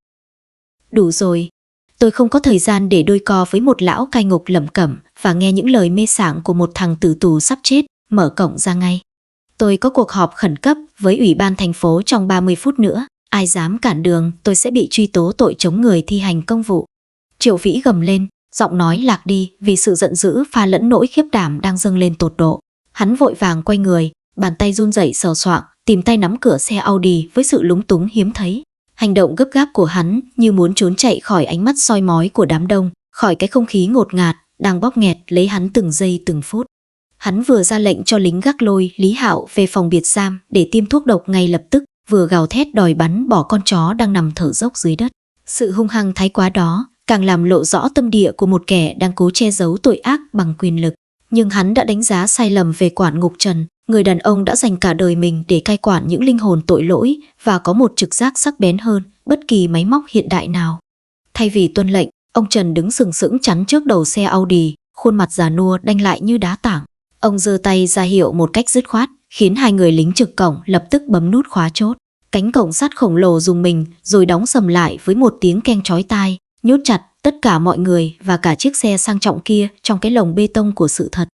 Đủ rồi, tôi không có thời gian để đôi co với một lão cai ngục lẩm cẩm và nghe những lời mê sảng của một thằng tử tù sắp chết. Mở cổng ra ngay. Tôi có cuộc họp khẩn cấp với Ủy ban thành phố trong 30 phút nữa. Ai dám cản đường, tôi sẽ bị truy tố tội chống người thi hành công vụ. Triệu Vĩ gầm lên, giọng nói lạc đi vì sự giận dữ pha lẫn nỗi khiếp đảm đang dâng lên tột độ. Hắn vội vàng quay người, bàn tay run rẩy sờ soạng, tìm tay nắm cửa xe Audi với sự lúng túng hiếm thấy. Hành động gấp gáp của hắn như muốn trốn chạy khỏi ánh mắt soi mói của đám đông, khỏi cái không khí ngột ngạt đang bóp nghẹt lấy hắn từng giây từng phút. Hắn vừa ra lệnh cho lính gác lôi Lý Hạo về phòng biệt giam để tiêm thuốc độc ngay lập tức, vừa gào thét đòi bắn bỏ con chó đang nằm thở dốc dưới đất. Sự hung hăng thái quá đó càng làm lộ rõ tâm địa của một kẻ đang cố che giấu tội ác bằng quyền lực. Nhưng hắn đã đánh giá sai lầm về quản ngục Trần, người đàn ông đã dành cả đời mình để cai quản những linh hồn tội lỗi và có một trực giác sắc bén hơn bất kỳ máy móc hiện đại nào. Thay vì tuân lệnh, ông Trần đứng sừng sững chắn trước đầu xe Audi, khuôn mặt già nua đanh lại như đá tảng. Ông giơ tay ra hiệu một cách dứt khoát, khiến hai người lính trực cổng lập tức bấm nút khóa chốt. Cánh cổng sắt khổng lồ rung mình rồi đóng sầm lại với một tiếng keng chói tai, nhốt chặt tất cả mọi người và cả chiếc xe sang trọng kia trong cái lồng bê tông của sự thật.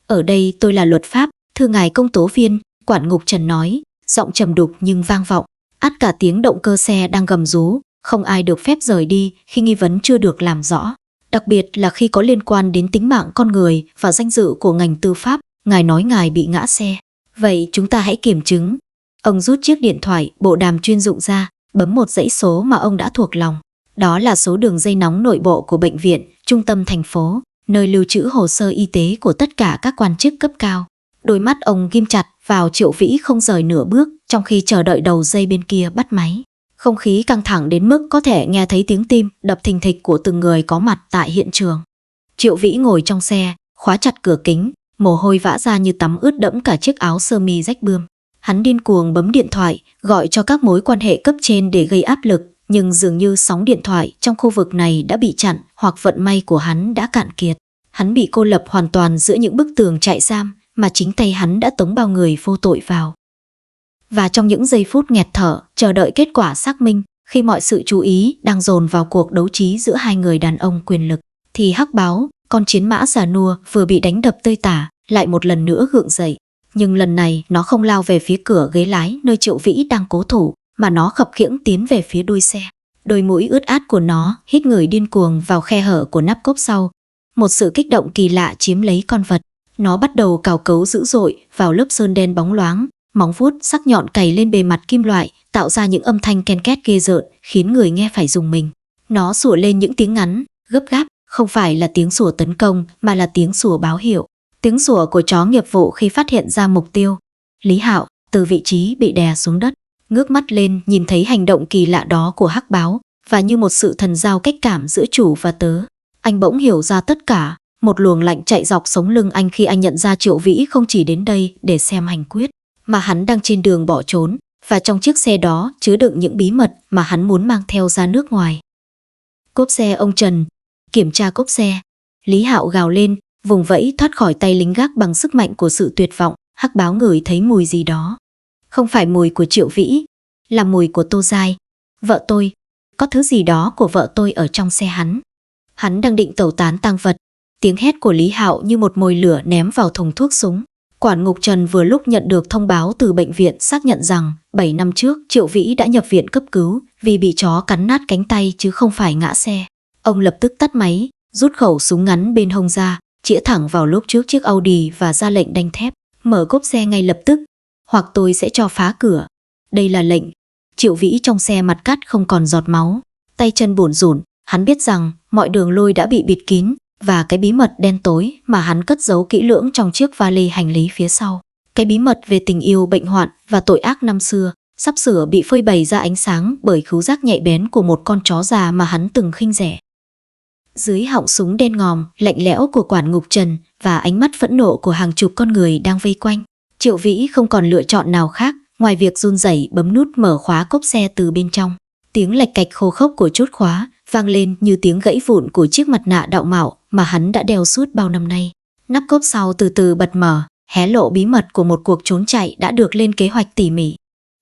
Ở đây tôi là luật pháp, thưa ngài công tố viên, quản ngục Trần nói, giọng trầm đục nhưng vang vọng, át cả tiếng động cơ xe đang gầm rú, không ai được phép rời đi khi nghi vấn chưa được làm rõ. Đặc biệt là khi có liên quan đến tính mạng con người và danh dự của ngành tư pháp, ngài nói ngài bị ngã xe. Vậy chúng ta hãy kiểm chứng. Ông rút chiếc điện thoại, bộ đàm chuyên dụng ra, bấm một dãy số mà ông đã thuộc lòng. Đó là số đường dây nóng nội bộ của bệnh viện, trung tâm thành phố, nơi lưu trữ hồ sơ y tế của tất cả các quan chức cấp cao. Đôi mắt ông ghim chặt vào Triệu Vĩ không rời nửa bước trong khi chờ đợi đầu dây bên kia bắt máy. Không khí căng thẳng đến mức có thể nghe thấy tiếng tim đập thình thịch của từng người có mặt tại hiện trường. Triệu Vĩ ngồi trong xe, khóa chặt cửa kính, mồ hôi vã ra như tắm ướt đẫm cả chiếc áo sơ mi rách bươm. Hắn điên cuồng bấm điện thoại, gọi cho các mối quan hệ cấp trên để gây áp lực, nhưng dường như sóng điện thoại trong khu vực này đã bị chặn hoặc vận may của hắn đã cạn kiệt. Hắn bị cô lập hoàn toàn giữa những bức tường trại giam mà chính tay hắn đã tống bao người vô tội vào. Và trong những giây phút nghẹt thở, chờ đợi kết quả xác minh, khi mọi sự chú ý đang dồn vào cuộc đấu trí giữa hai người đàn ông quyền lực, thì Hắc Báo, con chiến mã già nua vừa bị đánh đập tơi tả, lại một lần nữa gượng dậy. Nhưng lần này nó không lao về phía cửa ghế lái nơi Triệu Vĩ đang cố thủ, mà nó khập khiễng tiến về phía đuôi xe. Đôi mũi ướt át của nó hít người điên cuồng vào khe hở của nắp cốp sau. Một sự kích động kỳ lạ chiếm lấy con vật. Nó bắt đầu cào cấu dữ dội vào lớp sơn đen bóng loáng, móng vuốt sắc nhọn cày lên bề mặt kim loại, tạo ra những âm thanh ken két ghê rợn, khiến người nghe phải rùng mình. Nó sủa lên những tiếng ngắn, gấp gáp, không phải là tiếng sủa tấn công mà là tiếng sủa báo hiệu. Tiếng sủa của chó nghiệp vụ khi phát hiện ra mục tiêu. Lý Hạo từ vị trí bị đè xuống đất, ngước mắt lên nhìn thấy hành động kỳ lạ đó của hắc báo, và như một sự thần giao cách cảm giữa chủ và tớ, anh bỗng hiểu ra tất cả. Một luồng lạnh chạy dọc sống lưng anh khi anh nhận ra Triệu Vĩ không chỉ đến đây để xem hành quyết, mà hắn đang trên đường bỏ trốn, và trong chiếc xe đó chứa đựng những bí mật mà hắn muốn mang theo ra nước ngoài. Cốp xe ông Trần, kiểm tra cốp xe. Lý Hạo gào lên, vùng vẫy thoát khỏi tay lính gác bằng sức mạnh của sự tuyệt vọng. Hắc báo ngửi thấy mùi gì đó. Không phải mùi của Triệu Vĩ, là mùi của Tô Giai, vợ tôi. Có thứ gì đó của vợ tôi ở trong xe hắn. Hắn đang định tẩu tán tang vật. Tiếng hét của Lý Hạo như một mồi lửa ném vào thùng thuốc súng. Quản ngục Trần vừa lúc nhận được thông báo từ bệnh viện xác nhận rằng 7 năm trước Triệu Vĩ đã nhập viện cấp cứu vì bị chó cắn nát cánh tay chứ không phải ngã xe. Ông lập tức tắt máy, rút khẩu súng ngắn bên hông ra, chĩa thẳng vào lốp trước chiếc Audi và ra lệnh đanh thép, mở cốp xe ngay lập tức, hoặc tôi sẽ cho phá cửa. Đây là lệnh. Triệu Vĩ trong xe mặt cắt không còn giọt máu, tay chân bủn rủn, hắn biết rằng mọi đường lôi đã bị bịt kín, và cái bí mật đen tối mà hắn cất giấu kỹ lưỡng trong chiếc vali hành lý phía sau. Cái bí mật về tình yêu bệnh hoạn và tội ác năm xưa, sắp sửa bị phơi bày ra ánh sáng bởi khứu giác nhạy bén của một con chó già mà hắn từng khinh rẻ. Dưới họng súng đen ngòm, lạnh lẽo của quản ngục Trần và ánh mắt phẫn nộ của hàng chục con người đang vây quanh, Triệu Vĩ không còn lựa chọn nào khác ngoài việc run rẩy bấm nút mở khóa cốp xe từ bên trong. Tiếng lạch cạch khô khốc của chốt khóa vang lên như tiếng gãy vụn của chiếc mặt nạ đạo mạo mà hắn đã đeo suốt bao năm nay. Nắp cốp sau từ từ bật mở, hé lộ bí mật của một cuộc trốn chạy đã được lên kế hoạch tỉ mỉ.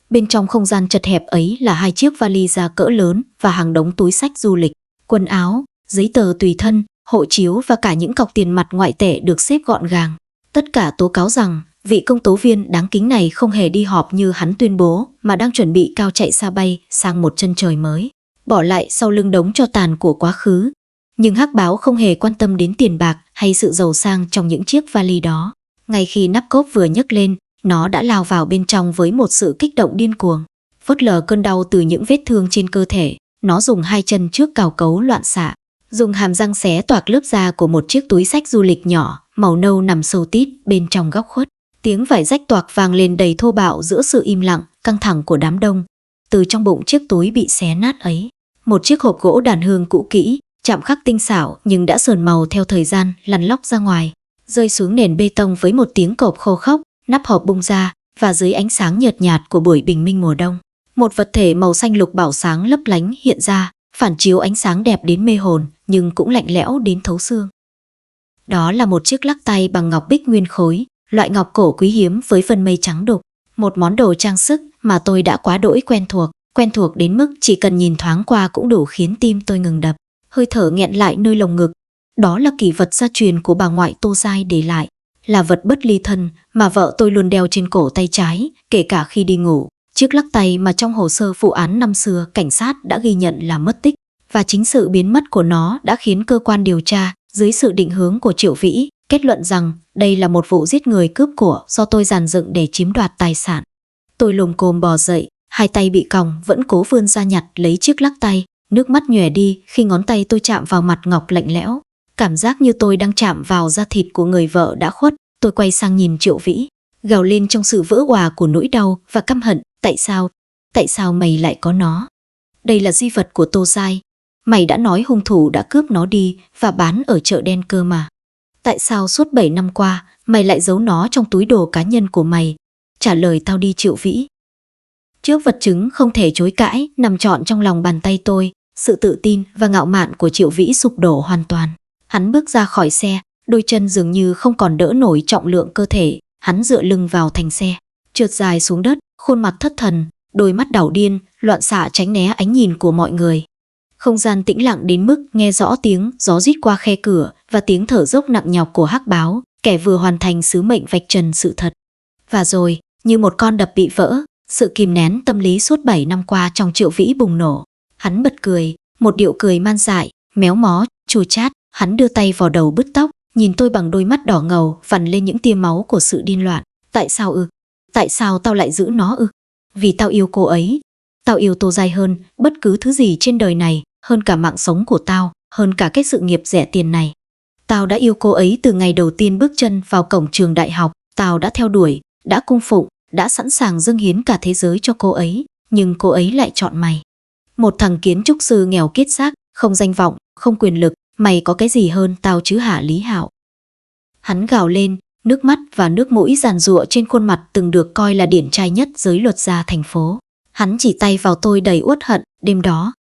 Bên trong không gian chật hẹp ấy là 2 chiếc vali da cỡ lớn và hàng đống túi xách du lịch, quần áo, giấy tờ tùy thân, hộ chiếu và cả những cọc tiền mặt ngoại tệ được xếp gọn gàng. Tất cả tố cáo rằng vị công tố viên đáng kính này không hề đi họp như hắn tuyên bố, mà đang chuẩn bị cao chạy xa bay sang một chân trời mới, bỏ lại sau lưng đống tro tàn của quá khứ. Nhưng hắc báo không hề quan tâm đến tiền bạc hay sự giàu sang trong những chiếc vali đó. Ngay khi nắp cốp vừa nhấc lên, nó đã lao vào bên trong với một sự kích động điên cuồng. Phớt lờ cơn đau từ những vết thương trên cơ thể, nó dùng 2 chân trước cào cấu loạn xạ, dùng hàm răng xé toạc lớp da của một chiếc túi xách du lịch nhỏ màu nâu nằm sâu tít bên trong góc khuất. Tiếng vải rách toạc vang lên đầy thô bạo giữa sự im lặng căng thẳng của đám đông. Từ trong bụng chiếc túi bị xé nát ấy, một chiếc hộp gỗ đàn hương cũ kỹ, chạm khắc tinh xảo nhưng đã sờn màu theo thời gian, lăn lóc ra ngoài, rơi xuống nền bê tông với một tiếng cộp khô khốc. Nắp hộp bung ra, và dưới ánh sáng nhợt nhạt của buổi bình minh mùa đông, một vật thể màu xanh lục bảo sáng lấp lánh hiện ra, phản chiếu ánh sáng đẹp đến mê hồn nhưng cũng lạnh lẽo đến thấu xương. Đó là một chiếc lắc tay bằng ngọc bích nguyên khối, loại ngọc cổ quý hiếm với vân mây trắng đục, một món đồ trang sức mà tôi đã quá đỗi quen thuộc đến mức chỉ cần nhìn thoáng qua cũng đủ khiến tim tôi ngừng đập, hơi thở nghẹn lại nơi lồng ngực. Đó là kỷ vật gia truyền của bà ngoại Tô Giai để lại, là vật bất ly thân mà vợ tôi luôn đeo trên cổ tay trái, kể cả khi đi ngủ. Chiếc lắc tay mà trong hồ sơ vụ án năm xưa cảnh sát đã ghi nhận là mất tích, và chính sự biến mất của nó đã khiến cơ quan điều tra, dưới sự định hướng của Triệu Vĩ, kết luận rằng đây là một vụ giết người cướp của do tôi dàn dựng để chiếm đoạt tài sản. Tôi lồm cồm bò dậy, 2 tay bị còng vẫn cố vươn ra nhặt lấy chiếc lắc tay, nước mắt nhòe đi khi ngón tay tôi chạm vào mặt ngọc lạnh lẽo. Cảm giác như tôi đang chạm vào da thịt của người vợ đã khuất. Tôi quay sang nhìn Triệu Vĩ, gào lên trong sự vỡ òa của nỗi đau và căm hận. Tại sao mày lại có nó? Đây là di vật của Tô Giai. Mày đã nói hung thủ đã cướp nó đi và bán ở chợ đen cơ mà. Tại sao suốt 7 năm qua mày lại giấu nó trong túi đồ cá nhân của mày? Trả lời tao đi Triệu Vĩ. Trước vật chứng không thể chối cãi nằm trọn trong lòng bàn tay tôi, sự tự tin và ngạo mạn của Triệu Vĩ sụp đổ hoàn toàn. Hắn bước ra khỏi xe, đôi chân dường như không còn đỡ nổi trọng lượng cơ thể, hắn dựa lưng vào thành xe, trượt dài xuống đất, khuôn mặt thất thần, đôi mắt đảo điên, loạn xạ tránh né ánh nhìn của mọi người. Không gian tĩnh lặng đến mức nghe rõ tiếng gió rít qua khe cửa và tiếng thở dốc nặng nhọc của hắc báo, kẻ vừa hoàn thành sứ mệnh vạch trần sự thật. Và rồi, như một con đập bị vỡ, Sự kìm nén tâm lý suốt 7 năm qua trong Triệu Vĩ bùng nổ. Hắn bật cười, một điệu cười man dại, méo mó, chua chát. Hắn đưa tay vào đầu bứt tóc, nhìn tôi bằng đôi mắt đỏ ngầu vằn lên những tia máu của sự điên loạn. Tại sao ư? Tại sao tao lại giữ nó ư? Vì tao yêu cô ấy. Tao yêu Tô Giai hơn bất cứ thứ gì trên đời này, hơn cả mạng sống của tao, hơn cả cái sự nghiệp rẻ tiền này. Tao đã yêu cô ấy từ ngày đầu tiên bước chân vào cổng trường đại học. Tao đã theo đuổi, đã cung phụng, đã sẵn sàng dâng hiến cả thế giới cho cô ấy. Nhưng cô ấy lại chọn mày. Một thằng kiến trúc sư nghèo kiết xác, không danh vọng, không quyền lực. Mày có cái gì hơn tao chứ hả Lý Hạo? Hắn gào lên, nước mắt và nước mũi giàn giụa trên khuôn mặt từng được coi là điển trai nhất giới luật gia thành phố. Hắn chỉ tay vào tôi đầy uất hận.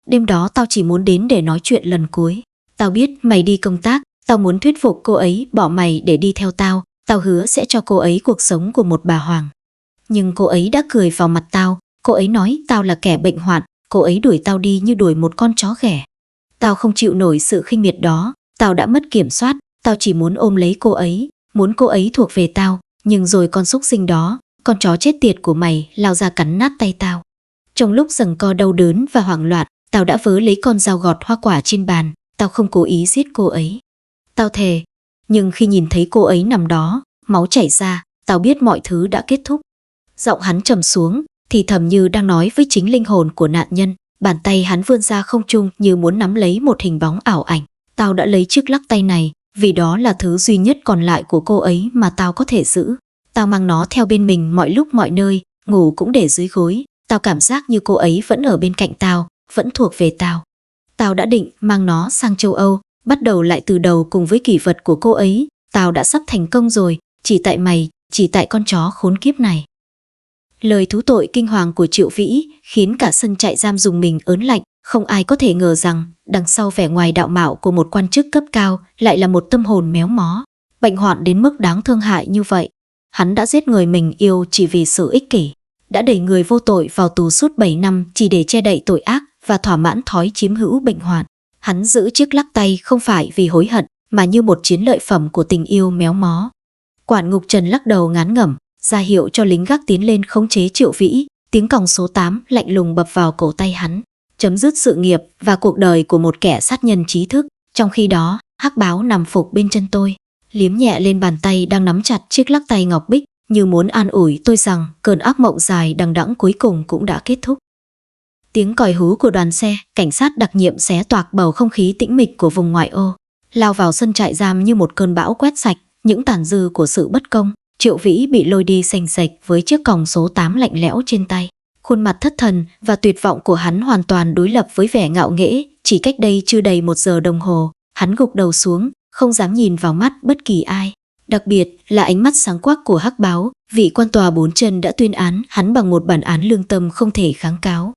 Đêm đó tao chỉ muốn đến để nói chuyện lần cuối. Tao biết mày đi công tác, tao muốn thuyết phục cô ấy bỏ mày để đi theo tao. Tao hứa sẽ cho cô ấy cuộc sống của một bà hoàng. Nhưng cô ấy đã cười vào mặt tao. Cô ấy nói tao là kẻ bệnh hoạn. Cô ấy đuổi tao đi như đuổi một con chó ghẻ. Tao không chịu nổi sự khinh miệt đó. Tao đã mất kiểm soát. Tao chỉ muốn ôm lấy cô ấy, muốn cô ấy thuộc về tao. Nhưng rồi con súc sinh đó, con chó chết tiệt của mày lao ra cắn nát tay tao. Trong lúc giằng co đau đớn và hoảng loạn, tao đã vớ lấy con dao gọt hoa quả trên bàn. Tao không cố ý giết cô ấy. Tao thề. Nhưng khi nhìn thấy cô ấy nằm đó, máu chảy ra, tao biết mọi thứ đã kết thúc. Giọng hắn trầm xuống, thì thầm như đang nói với chính linh hồn của nạn nhân. Bàn tay hắn vươn ra không trung như muốn nắm lấy một hình bóng ảo ảnh. Tao đã lấy chiếc lắc tay này, vì đó là thứ duy nhất còn lại của cô ấy mà tao có thể giữ. Tao mang nó theo bên mình mọi lúc mọi nơi, ngủ cũng để dưới gối. Tao cảm giác như cô ấy vẫn ở bên cạnh tao, vẫn thuộc về tao. Tao đã định mang nó sang châu Âu, bắt đầu lại từ đầu cùng với kỷ vật của cô ấy. Tao đã sắp thành công rồi, chỉ tại mày, chỉ tại con chó khốn kiếp này. Lời thú tội kinh hoàng của Triệu Vĩ khiến cả sân trại giam rùng mình ớn lạnh. Không ai có thể ngờ rằng đằng sau vẻ ngoài đạo mạo của một quan chức cấp cao lại là một tâm hồn méo mó, bệnh hoạn đến mức đáng thương hại như vậy. Hắn đã giết người mình yêu chỉ vì sự ích kỷ, đã đẩy người vô tội vào tù suốt 7 năm chỉ để che đậy tội ác và thỏa mãn thói chiếm hữu bệnh hoạn. Hắn giữ chiếc lắc tay không phải vì hối hận mà như một chiến lợi phẩm của tình yêu méo mó. Quản ngục Trần lắc đầu ngán ngẩm, ra hiệu cho lính gác tiến lên khống chế Triệu Vĩ. Tiếng còng số 8 lạnh lùng bập vào cổ tay hắn, chấm dứt sự nghiệp và cuộc đời của một kẻ sát nhân trí thức. Trong khi đó, Hắc Báo nằm phục bên chân tôi, liếm nhẹ lên bàn tay đang nắm chặt chiếc lắc tay ngọc bích, như muốn an ủi tôi rằng cơn ác mộng dài đằng đẵng cuối cùng cũng đã kết thúc. Tiếng còi hú của đoàn xe cảnh sát đặc nhiệm xé toạc bầu không khí tĩnh mịch của vùng ngoại ô, lao vào sân trại giam như một cơn bão quét sạch những tàn dư của sự bất công. Triệu Vĩ bị lôi đi xành xạch với chiếc còng số 8 lạnh lẽo trên tay. Khuôn mặt thất thần và tuyệt vọng của hắn hoàn toàn đối lập với vẻ ngạo nghễ. Chỉ cách đây chưa đầy 1 giờ đồng hồ, hắn gục đầu xuống, không dám nhìn vào mắt bất kỳ ai. Đặc biệt là ánh mắt sáng quắc của Hắc Báo, vị quan tòa 4 chân đã tuyên án hắn bằng một bản án lương tâm không thể kháng cáo.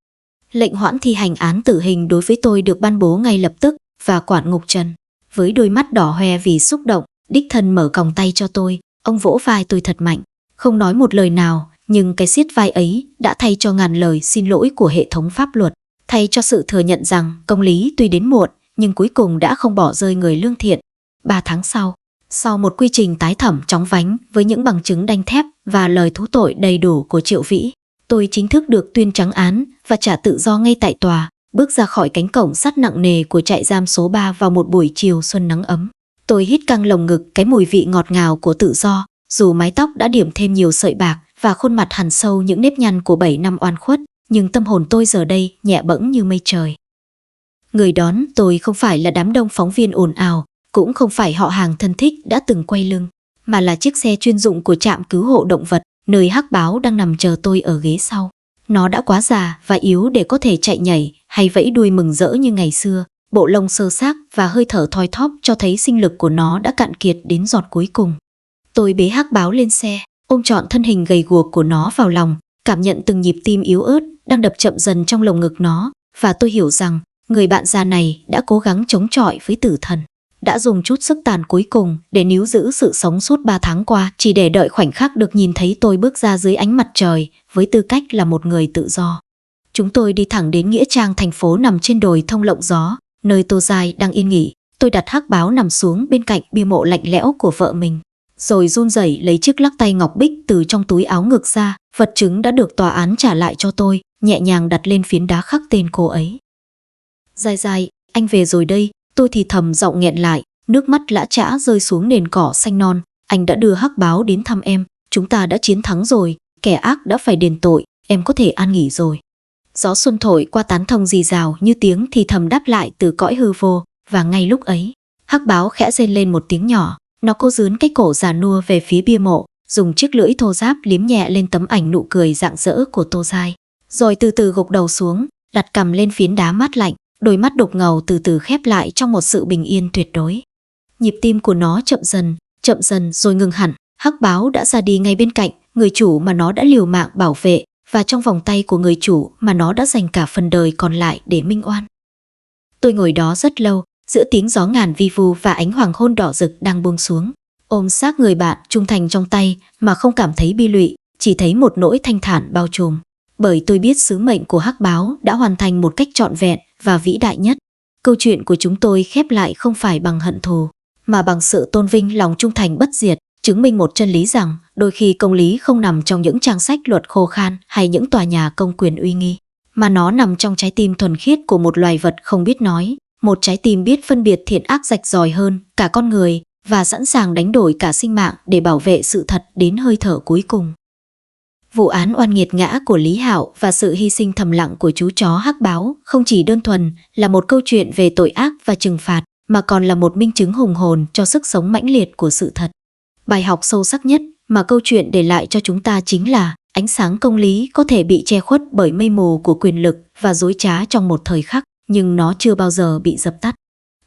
Lệnh hoãn thi hành án tử hình đối với tôi được ban bố ngay lập tức, và quản ngục Trần, với đôi mắt đỏ hoe vì xúc động, đích thân mở còng tay cho tôi. Ông vỗ vai tôi thật mạnh, không nói một lời nào, nhưng cái siết vai ấy đã thay cho ngàn lời xin lỗi của hệ thống pháp luật, thay cho sự thừa nhận rằng công lý tuy đến muộn, nhưng cuối cùng đã không bỏ rơi người lương thiện. 3 tháng sau một quy trình tái thẩm chóng vánh với những bằng chứng đanh thép và lời thú tội đầy đủ của Triệu Vĩ, tôi chính thức được tuyên trắng án và trả tự do ngay tại tòa, bước ra khỏi cánh cổng sắt nặng nề của trại giam số 3 vào một buổi chiều xuân nắng ấm. Tôi hít căng lồng ngực cái mùi vị ngọt ngào của tự do, dù mái tóc đã điểm thêm nhiều sợi bạc và khuôn mặt hằn sâu những nếp nhăn của 7 năm oan khuất, nhưng tâm hồn tôi giờ đây nhẹ bẫng như mây trời. Người đón tôi không phải là đám đông phóng viên ồn ào, cũng không phải họ hàng thân thích đã từng quay lưng, mà là chiếc xe chuyên dụng của trạm cứu hộ động vật, nơi Hắc Báo đang nằm chờ tôi ở ghế sau. Nó đã quá già và yếu để có thể chạy nhảy hay vẫy đuôi mừng rỡ như ngày xưa. Bộ lông xơ xác và hơi thở thoi thóp cho thấy sinh lực của nó đã cạn kiệt đến giọt cuối cùng. Tôi bế Hắc Báo lên xe, ôm trọn thân hình gầy guộc của nó vào lòng, cảm nhận từng nhịp tim yếu ớt đang đập chậm dần trong lồng ngực nó, và tôi hiểu rằng người bạn già này đã cố gắng chống chọi với tử thần, đã dùng chút sức tàn cuối cùng để níu giữ sự sống suốt 3 tháng qua, chỉ để đợi khoảnh khắc được nhìn thấy tôi bước ra dưới ánh mặt trời với tư cách là một người tự do. Chúng tôi đi thẳng đến nghĩa trang thành phố nằm trên đồi thông lộng gió, nơi Tô Giai đang yên nghỉ. Tôi đặt Hắc Báo nằm xuống bên cạnh bia mộ lạnh lẽo của vợ mình. rồi run rẩy lấy chiếc lắc tay ngọc bích từ trong túi áo ngực ra. Vật chứng đã được tòa án trả lại cho tôi, nhẹ nhàng đặt lên phiến đá khắc tên cô ấy. Dài dài, anh về rồi đây, tôi thì thầm giọng nghẹn lại, nước mắt lã chã rơi xuống nền cỏ xanh non. Anh đã đưa hắc báo đến thăm em, chúng ta đã chiến thắng rồi, kẻ ác đã phải đền tội, em có thể an nghỉ rồi. Gió xuân thổi qua tán thông rì rào như tiếng thì thầm đáp lại từ cõi hư vô, và ngay lúc ấy, hắc báo khẽ rên lên một tiếng nhỏ, nó cố dướn cái cổ già nua về phía bia mộ, dùng chiếc lưỡi thô ráp liếm nhẹ lên tấm ảnh nụ cười rạng rỡ của Tô Giai, rồi từ từ gục đầu xuống, đặt cằm lên phiến đá mát lạnh, đôi mắt đục ngầu từ từ khép lại trong một sự bình yên tuyệt đối. Nhịp tim của nó chậm dần rồi ngừng hẳn. Hắc báo đã ra đi ngay bên cạnh người chủ mà nó đã liều mạng bảo vệ, và trong vòng tay của người chủ mà nó đã dành cả phần đời còn lại để minh oan. Tôi ngồi đó rất lâu, giữa tiếng gió ngàn vi vu và ánh hoàng hôn đỏ rực đang buông xuống, ôm xác người bạn trung thành trong tay mà không cảm thấy bi lụy, chỉ thấy một nỗi thanh thản bao trùm. Bởi tôi biết sứ mệnh của hắc báo đã hoàn thành một cách trọn vẹn và vĩ đại nhất. Câu chuyện của chúng tôi khép lại không phải bằng hận thù, mà bằng sự tôn vinh lòng trung thành bất diệt, chứng minh một chân lý rằng đôi khi công lý không nằm trong những trang sách luật khô khan hay những tòa nhà công quyền uy nghi, mà nó nằm trong trái tim thuần khiết của một loài vật không biết nói, một trái tim biết phân biệt thiện ác rạch ròi hơn cả con người và sẵn sàng đánh đổi cả sinh mạng để bảo vệ sự thật đến hơi thở cuối cùng. Vụ án oan nghiệt ngã của Lý Hạo và sự hy sinh thầm lặng của chú chó hắc báo không chỉ đơn thuần là một câu chuyện về tội ác và trừng phạt, mà còn là một minh chứng hùng hồn cho sức sống mãnh liệt của sự thật. Bài học sâu sắc nhất mà câu chuyện để lại cho chúng ta chính là ánh sáng công lý có thể bị che khuất bởi mây mù của quyền lực và dối trá trong một thời khắc, nhưng nó chưa bao giờ bị dập tắt.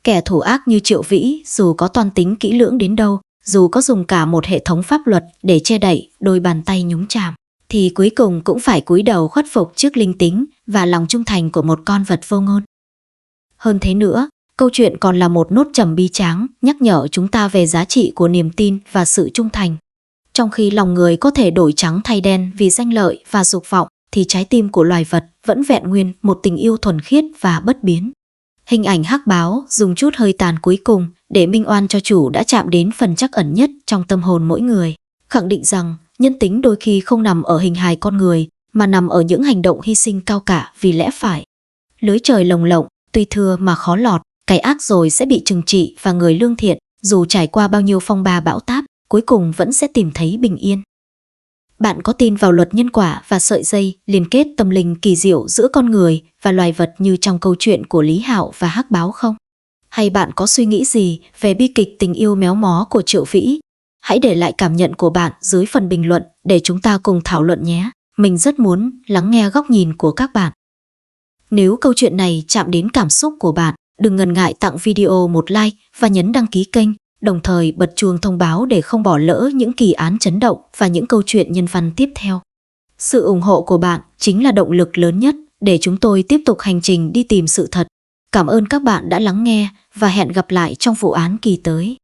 Kẻ thủ ác như Triệu Vĩ, dù có toan tính kỹ lưỡng đến đâu, dù có dùng cả một hệ thống pháp luật để che đậy đôi bàn tay nhúng chàm, thì cuối cùng cũng phải cúi đầu khuất phục trước linh tính và lòng trung thành của một con vật vô ngôn. Hơn thế nữa, câu chuyện còn là một nốt trầm bi tráng, nhắc nhở chúng ta về giá trị của niềm tin và sự trung thành. Trong khi lòng người có thể đổi trắng thay đen vì danh lợi và dục vọng, thì trái tim của loài vật vẫn vẹn nguyên một tình yêu thuần khiết và bất biến. Hình ảnh hắc báo dùng chút hơi tàn cuối cùng để minh oan cho chủ đã chạm đến phần trắc ẩn nhất trong tâm hồn mỗi người, khẳng định rằng nhân tính đôi khi không nằm ở hình hài con người, mà nằm ở những hành động hy sinh cao cả vì lẽ phải. Lưới trời lồng lộng, tuy thưa mà khó lọt, cái ác rồi sẽ bị trừng trị, và người lương thiện, dù trải qua bao nhiêu phong ba bão táp, cuối cùng vẫn sẽ tìm thấy bình yên. Bạn có tin vào luật nhân quả và sợi dây liên kết tâm linh kỳ diệu giữa con người và loài vật như trong câu chuyện của Lý Hạo và hắc báo không? Hay bạn có suy nghĩ gì về bi kịch tình yêu méo mó của Triệu Vĩ? Hãy để lại cảm nhận của bạn dưới phần bình luận để chúng ta cùng thảo luận nhé. Mình rất muốn lắng nghe góc nhìn của các bạn. Nếu câu chuyện này chạm đến cảm xúc của bạn, đừng ngần ngại tặng video một like và nhấn đăng ký kênh, đồng thời bật chuông thông báo để không bỏ lỡ những kỳ án chấn động và những câu chuyện nhân văn tiếp theo. Sự ủng hộ của bạn chính là động lực lớn nhất để chúng tôi tiếp tục hành trình đi tìm sự thật. Cảm ơn các bạn đã lắng nghe và hẹn gặp lại trong vụ án kỳ tới.